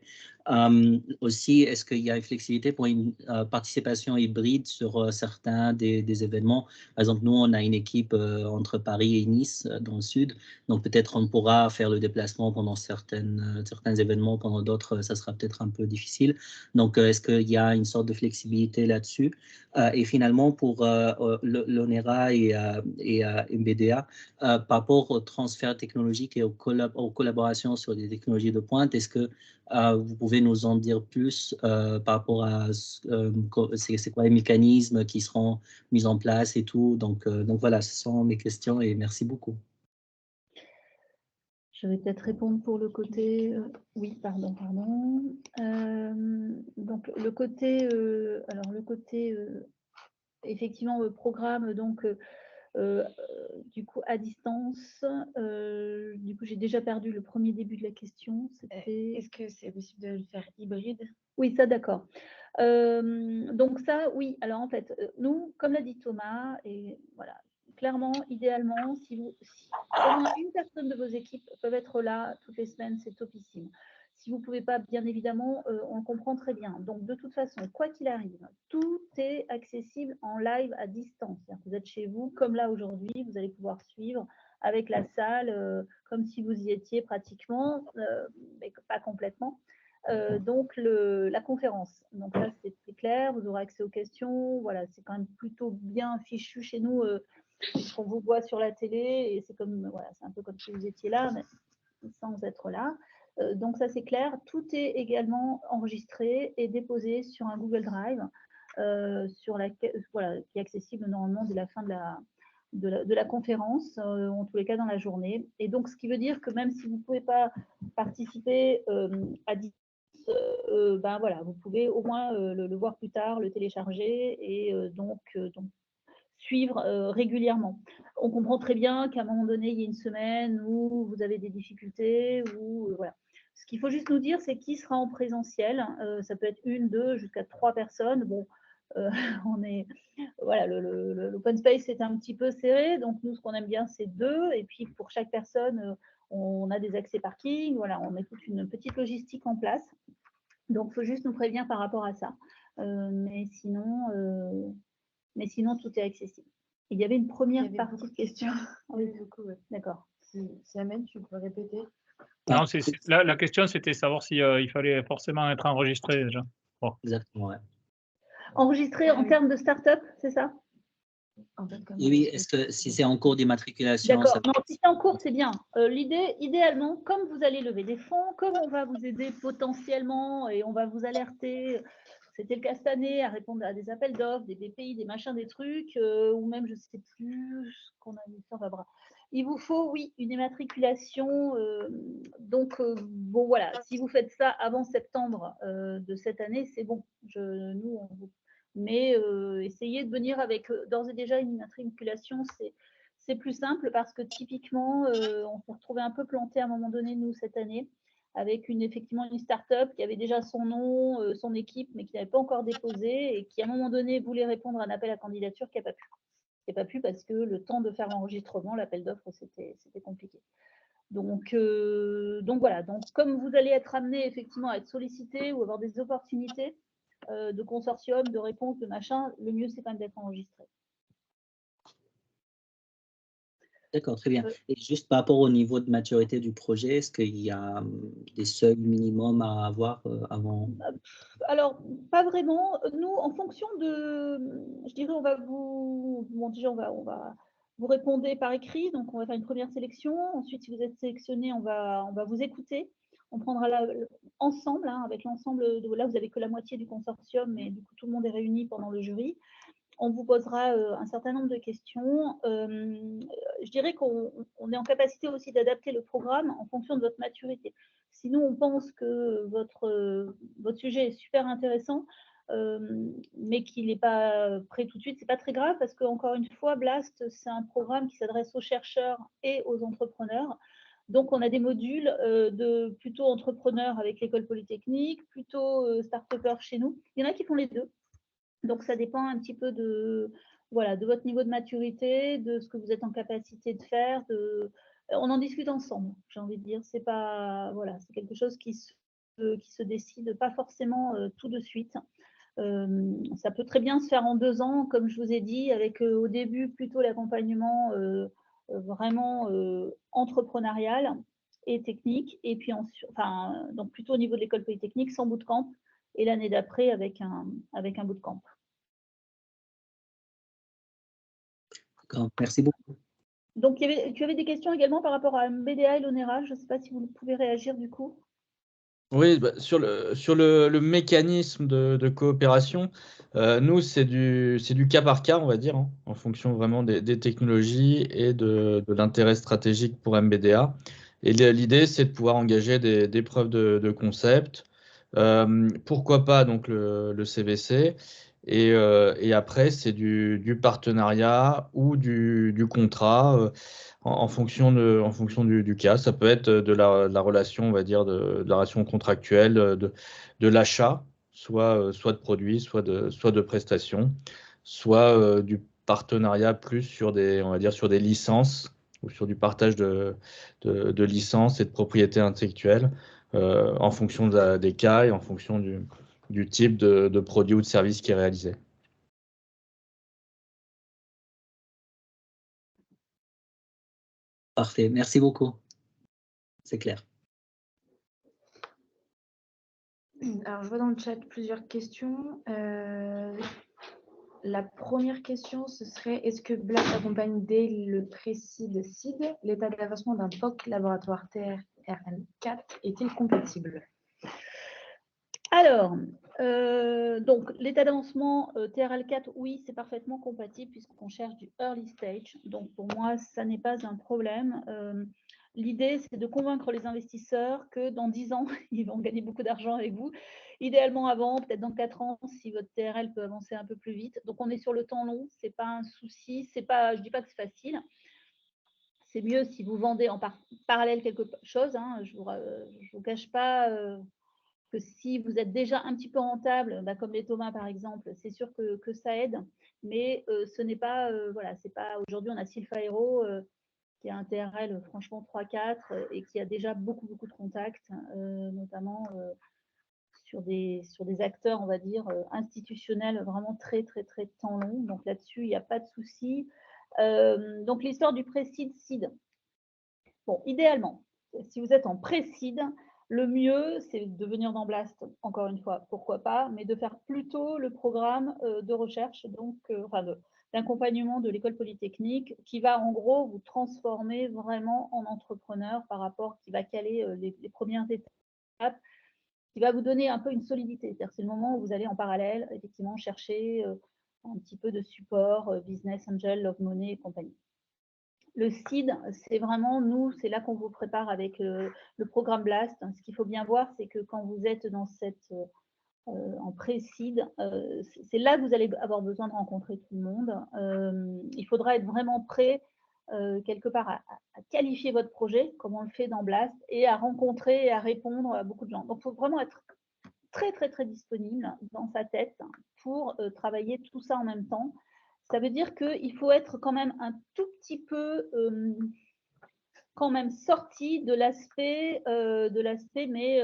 Aussi, est-ce qu'il y a une flexibilité pour une participation hybride sur certains des événements? Par exemple, nous, on a une équipe entre Paris et Nice dans le sud, donc peut-être on pourra faire le déplacement pendant certains événements, pendant d'autres, ça sera peut-être un peu difficile. Donc, est-ce qu'il y a une sorte de flexibilité là-dessus? Et finalement, pour l'ONERA et MBDA, par rapport au transfert technologique et aux collaborations sur des technologies de pointe, est-ce que vous pouvez nous en dire plus par rapport à c'est quoi les mécanismes qui seront mis en place et tout? Donc voilà, ce sont mes questions et merci beaucoup. Je vais peut-être répondre pour le côté. Oui, pardon. Donc le côté, effectivement, programme, donc du coup à distance. Du coup, j'ai déjà perdu le premier début de la question. Est-ce que c'est possible de le faire hybride? Oui, ça, d'accord. Donc ça, oui. Alors en fait, nous, comme l'a dit Thomas, et voilà, clairement, idéalement, si au moins une personne de vos équipes peuvent être là toutes les semaines, c'est topissime. Si vous ne pouvez pas, bien évidemment, on le comprend très bien. Donc, de toute façon, quoi qu'il arrive, tout est accessible en live à distance. Vous êtes chez vous, comme là aujourd'hui, vous allez pouvoir suivre avec la salle, comme si vous y étiez pratiquement, mais pas complètement. Donc, la conférence. Donc là, c'est très clair, vous aurez accès aux questions. Voilà, c'est quand même plutôt bien fichu chez nous, puisqu'on vous voit sur la télé, et c'est comme, voilà, c'est un peu comme si vous étiez là, mais sans être là. Donc ça, c'est clair. Tout est également enregistré et déposé sur un Google Drive, voilà, qui est accessible normalement dès la fin de la conférence, en tous les cas dans la journée. Et donc, ce qui veut dire que même si vous ne pouvez pas participer à distance, ben voilà, vous pouvez au moins le voir plus tard, le télécharger et donc suivre régulièrement. On comprend très bien qu'à un moment donné, il y a une semaine où vous avez des difficultés, ou voilà. Ce qu'il faut juste nous dire, c'est qui sera en présentiel. Ça peut être 1, 2, jusqu'à 3 personnes. Bon, on est, voilà, l'open space est un petit peu serré, donc nous, ce qu'on aime bien, c'est 2. Et puis pour chaque personne, on a des accès parking. Voilà, on met toute une petite logistique en place. Donc, il faut juste nous prévenir par rapport à ça. Mais sinon, tout est accessible. Il y avait une première partie de question. Oui, beaucoup, ouais. D'accord. Si Amène, tu peux répéter? Non, la question, c'était savoir si il fallait forcément être enregistré déjà. Bon. Exactement, ouais. Enregistré en termes de start-up, c'est ça? En fait, comme Oui, est-ce que si c'est en cours d'immatriculation? D'accord. Non, si c'est en cours, c'est bien. L'idée, idéalement, comme vous allez lever des fonds, comme on va vous aider potentiellement et on va vous alerter, c'était le cas cette année, à répondre à des appels d'offres, des BPI, des machins, des trucs, ou même, je ne sais plus ce qu'on a mis sur la bras. Il vous faut, oui, une immatriculation. Donc, bon, voilà, si vous faites ça avant septembre de cette année, c'est bon. Nous, on vous... Mais essayez de venir avec d'ores et déjà une immatriculation, c'est plus simple parce que typiquement, on s'est retrouvé un peu planté à un moment donné, nous, cette année, avec effectivement une start-up qui avait déjà son nom, son équipe, mais qui n'avait pas encore déposé et qui, à un moment donné, voulait répondre à un appel à candidature qui n'a pas pu. Qui n'a pas pu parce que le temps de faire l'enregistrement, l'appel d'offres, c'était compliqué. Donc voilà. Donc, comme vous allez être amené effectivement à être sollicité ou avoir des opportunités de consortium, de réponse, de machin, le mieux, c'est quand même d'être enregistré. D'accord, très bien. Et juste par rapport au niveau de maturité du projet, est-ce qu'il y a des seuils minimums à avoir avant? Alors, pas vraiment. Nous, en fonction de, je dirais, on va vous répondre par écrit. Donc, on va faire une première sélection. Ensuite, si vous êtes sélectionné, on va vous écouter. On prendra ensemble, avec l'ensemble. Là, vous n'avez que la moitié du consortium, mais du coup, tout le monde est réuni pendant le jury. On vous posera un certain nombre de questions. Je dirais qu'on est en capacité aussi d'adapter le programme en fonction de votre maturité. Sinon, on pense que votre sujet est super intéressant, mais qu'il n'est pas prêt tout de suite. Ce n'est pas très grave parce qu'encore une fois, BLAST, c'est un programme qui s'adresse aux chercheurs et aux entrepreneurs. Donc, on a des modules de plutôt entrepreneurs avec l'école polytechnique, plutôt start-upers chez nous. Il y en a qui font les deux. Donc, ça dépend un petit peu de votre niveau de maturité, de ce que vous êtes en capacité de faire. On en discute ensemble, j'ai envie de dire. C'est pas, voilà, c'est quelque chose qui se décide pas forcément tout de suite. Ça peut très bien se faire en 2 ans, comme je vous ai dit, avec au début plutôt l'accompagnement vraiment entrepreneurial et technique, et puis donc plutôt au niveau de l'école polytechnique, sans bootcamp, et l'année d'après avec un bootcamp. Merci beaucoup. Donc, tu avais des questions également par rapport à MBDA et l'ONERA. Je ne sais pas si vous pouvez réagir du coup. Oui, sur le mécanisme de coopération, nous, c'est du cas par cas, on va dire, en fonction vraiment des technologies et de l'intérêt stratégique pour MBDA. Et l'idée, c'est de pouvoir engager des preuves de concept. Pourquoi pas donc le CVC. Et après, c'est du partenariat ou du contrat en fonction du cas. Ça peut être de la relation, on va dire, de la relation contractuelle, de l'achat, soit de produits, soit de prestations, soit du partenariat plus sur on va dire, sur des licences ou sur du partage de licences et de propriété intellectuelle. en fonction des cas et en fonction du type de produit ou de service qui est réalisé. Parfait, merci beaucoup. C'est clair. Alors, je vois dans le chat plusieurs questions. La première question, ce serait: est-ce que Blast accompagne dès le pré-seed seed? L'état d'avancement d'un POC laboratoire TRL4 est-il compatible? Alors, donc l'état d'avancement TRL4, oui, c'est parfaitement compatible puisqu'on cherche du early stage. Donc pour moi, ça n'est pas un problème. L'idée, c'est de convaincre les investisseurs que dans 10 ans, ils vont gagner beaucoup d'argent avec vous. Idéalement avant, peut-être dans 4 ans, si votre TRL peut avancer un peu plus vite. Donc on est sur le temps long, ce n'est pas un souci. Je ne dis pas que c'est facile. C'est mieux si vous vendez en parallèle quelque chose. Hein. Je ne vous cache pas que si vous êtes déjà un petit peu rentable, comme les Thomas par exemple, c'est sûr que ça aide. Mais ce n'est pas, voilà, c'est pas. Aujourd'hui, on a Sylpha Aero qui a un TRL franchement 3-4 et qui a déjà beaucoup de contacts, notamment sur des acteurs, on va dire, institutionnels vraiment très temps long. Donc là-dessus, il n'y a pas de souci. Donc l'histoire du pré-seed seed. Bon, idéalement, si vous êtes en pré-seed, le mieux, c'est de venir dans Blast, encore une fois, pourquoi pas, mais de faire plutôt le programme de recherche, donc d'accompagnement de l'école polytechnique, qui va en gros vous transformer vraiment en entrepreneur par rapport, qui va caler les premières étapes, qui va vous donner un peu une solidité. C'est-à-dire c'est le moment où vous allez en parallèle, effectivement, chercher un petit peu de support, business angel, love money et compagnie. Le seed, c'est vraiment, nous, c'est là qu'on vous prépare avec le programme Blast. Ce qu'il faut bien voir, c'est que quand vous êtes dans cette, en pré-seed, c'est là que vous allez avoir besoin de rencontrer tout le monde. Il faudra être vraiment prêt, quelque part, à qualifier votre projet, comme on le fait dans Blast, et à rencontrer et à répondre à beaucoup de gens. Donc, il faut vraiment être très disponible dans sa tête pour travailler tout ça en même temps. Ça veut dire qu'il faut être quand même un tout petit peu quand même sorti de l'aspect, mais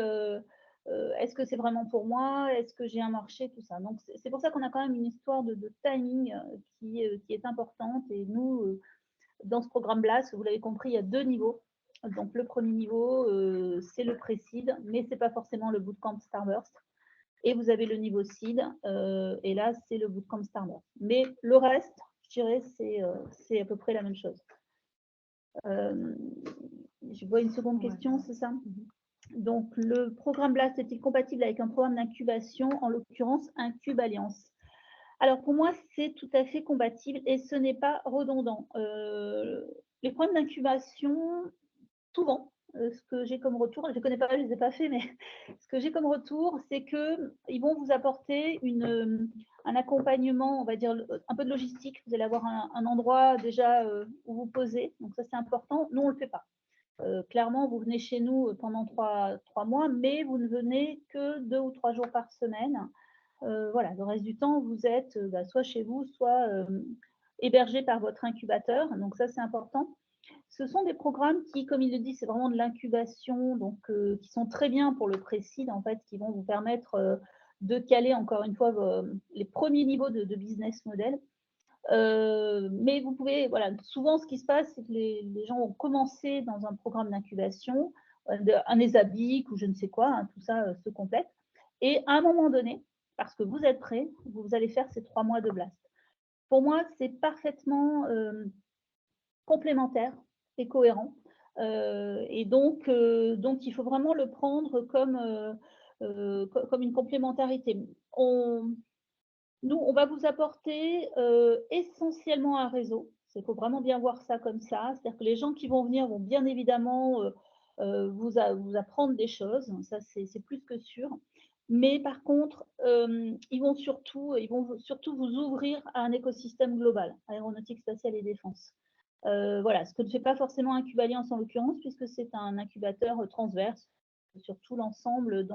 est-ce que c'est vraiment pour moi? Est-ce que j'ai un marché? Tout ça. Donc, c'est pour ça qu'on a quand même une histoire de timing qui est importante. Et nous, dans ce programme Blast, vous l'avez compris, il y a 2 niveaux. Donc, le premier niveau, c'est le pré-seed, mais ce n'est pas forcément le bootcamp Starburst. Et vous avez le niveau seed, et là, c'est le bootcamp Starburst. Mais le reste, je dirais, c'est à peu près la même chose. Je vois une seconde question, c'est ça? Donc, le programme Blast est-il compatible avec un programme d'incubation, en l'occurrence Incube Alliance? Alors, pour moi, c'est tout à fait compatible et ce n'est pas redondant. Les programmes d'incubation, souvent, ce que j'ai comme retour, je ne les connais pas, je ne les ai pas fait, mais ce que j'ai comme retour, c'est qu'ils vont vous apporter un accompagnement, on va dire, un peu de logistique. Vous allez avoir un endroit déjà où vous posez, donc ça c'est important. Nous, on ne le fait pas. Clairement, vous venez chez nous pendant 3 mois, mais vous ne venez que 2 ou 3 jours par semaine. Voilà, le reste du temps, vous êtes soit chez vous, soit hébergé par votre incubateur. Donc ça, c'est important. Ce sont des programmes qui, comme il le dit, c'est vraiment de l'incubation, donc qui sont très bien pour le pré-seed, en fait, qui vont vous permettre de caler, encore une fois, les premiers niveaux de business model. Mais vous pouvez, voilà, souvent, ce qui se passe, c'est que les gens ont commencé dans un programme d'incubation, un ESABIC ou je ne sais quoi, hein, tout ça se complète. Et à un moment donné, parce que vous êtes prêts, vous allez faire ces 3 mois de Blast. Pour moi, c'est parfaitement complémentaire et cohérent. Et donc, il faut vraiment le prendre comme une complémentarité. Nous, on va vous apporter essentiellement un réseau. Il faut vraiment bien voir ça comme ça. C'est-à-dire que les gens qui vont venir vont bien évidemment vous apprendre des choses. Ça, c'est plus que sûr. Mais par contre, ils vont surtout vous ouvrir à un écosystème global, aéronautique, spatiale et défense. Voilà, ce que ne fait pas forcément Incube Alliance en l'occurrence, puisque c'est un incubateur transverse sur tout l'ensemble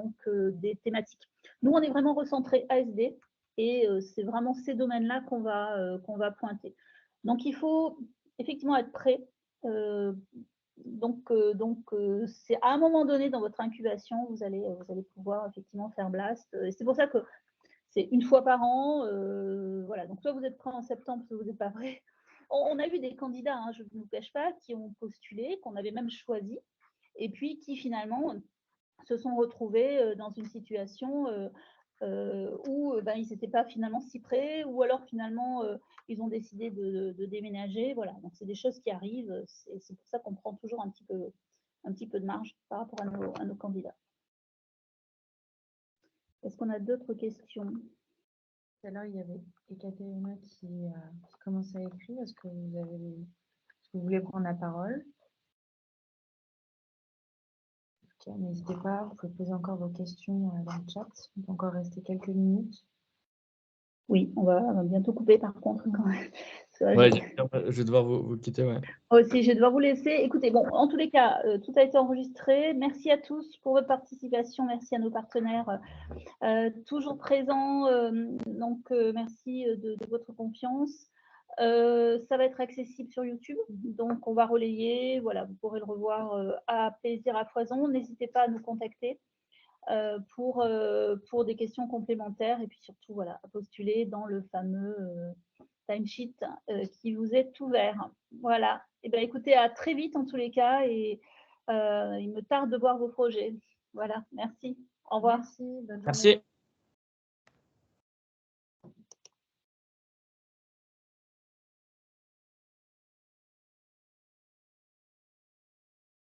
des thématiques. Nous, on est vraiment recentré ASD et c'est vraiment ces domaines-là qu'on va pointer. Donc, il faut effectivement être prêt c'est à un moment donné dans votre incubation, vous allez pouvoir effectivement faire Blast. Et c'est pour ça que c'est une fois par an. Voilà. Donc, soit vous êtes prêts en septembre, soit vous n'êtes pas prêts. On a eu des candidats, hein, je ne vous cache pas, qui ont postulé, qu'on avait même choisi, et puis qui finalement se sont retrouvés dans une situation où ils n'étaient pas finalement si prêts, ou alors finalement ils ont décidé de déménager. Voilà, donc c'est des choses qui arrivent. C'est pour ça qu'on prend toujours un petit peu de marge par rapport à nos candidats. Est-ce qu'on a d'autres questions? Tout à l'heure, il y avait Ekaterina qui commençait à écrire. Est-ce que vous voulez prendre la parole? Ok, n'hésitez pas, vous pouvez poser encore vos questions dans le chat. Il peut encore rester quelques minutes. Oui, on va bientôt couper par contre quand même. Vrai, Ouais, je vais devoir vous quitter. Ouais. Aussi, je vais devoir vous laisser. Écoutez, bon, en tous les cas, tout a été enregistré. Merci à tous pour votre participation. Merci à nos partenaires toujours présents. Merci de votre confiance. Ça va être accessible sur YouTube, donc on va relayer. Voilà, vous pourrez le revoir à plaisir, à foison. N'hésitez pas à nous contacter pour des questions complémentaires et puis surtout voilà, à postuler dans le fameux timesheet qui vous est ouvert. Voilà. Et bien, écoutez, à très vite en tous les cas et il me tarde de voir vos projets. Voilà, merci. Au revoir. Merci, bonne journée. Merci.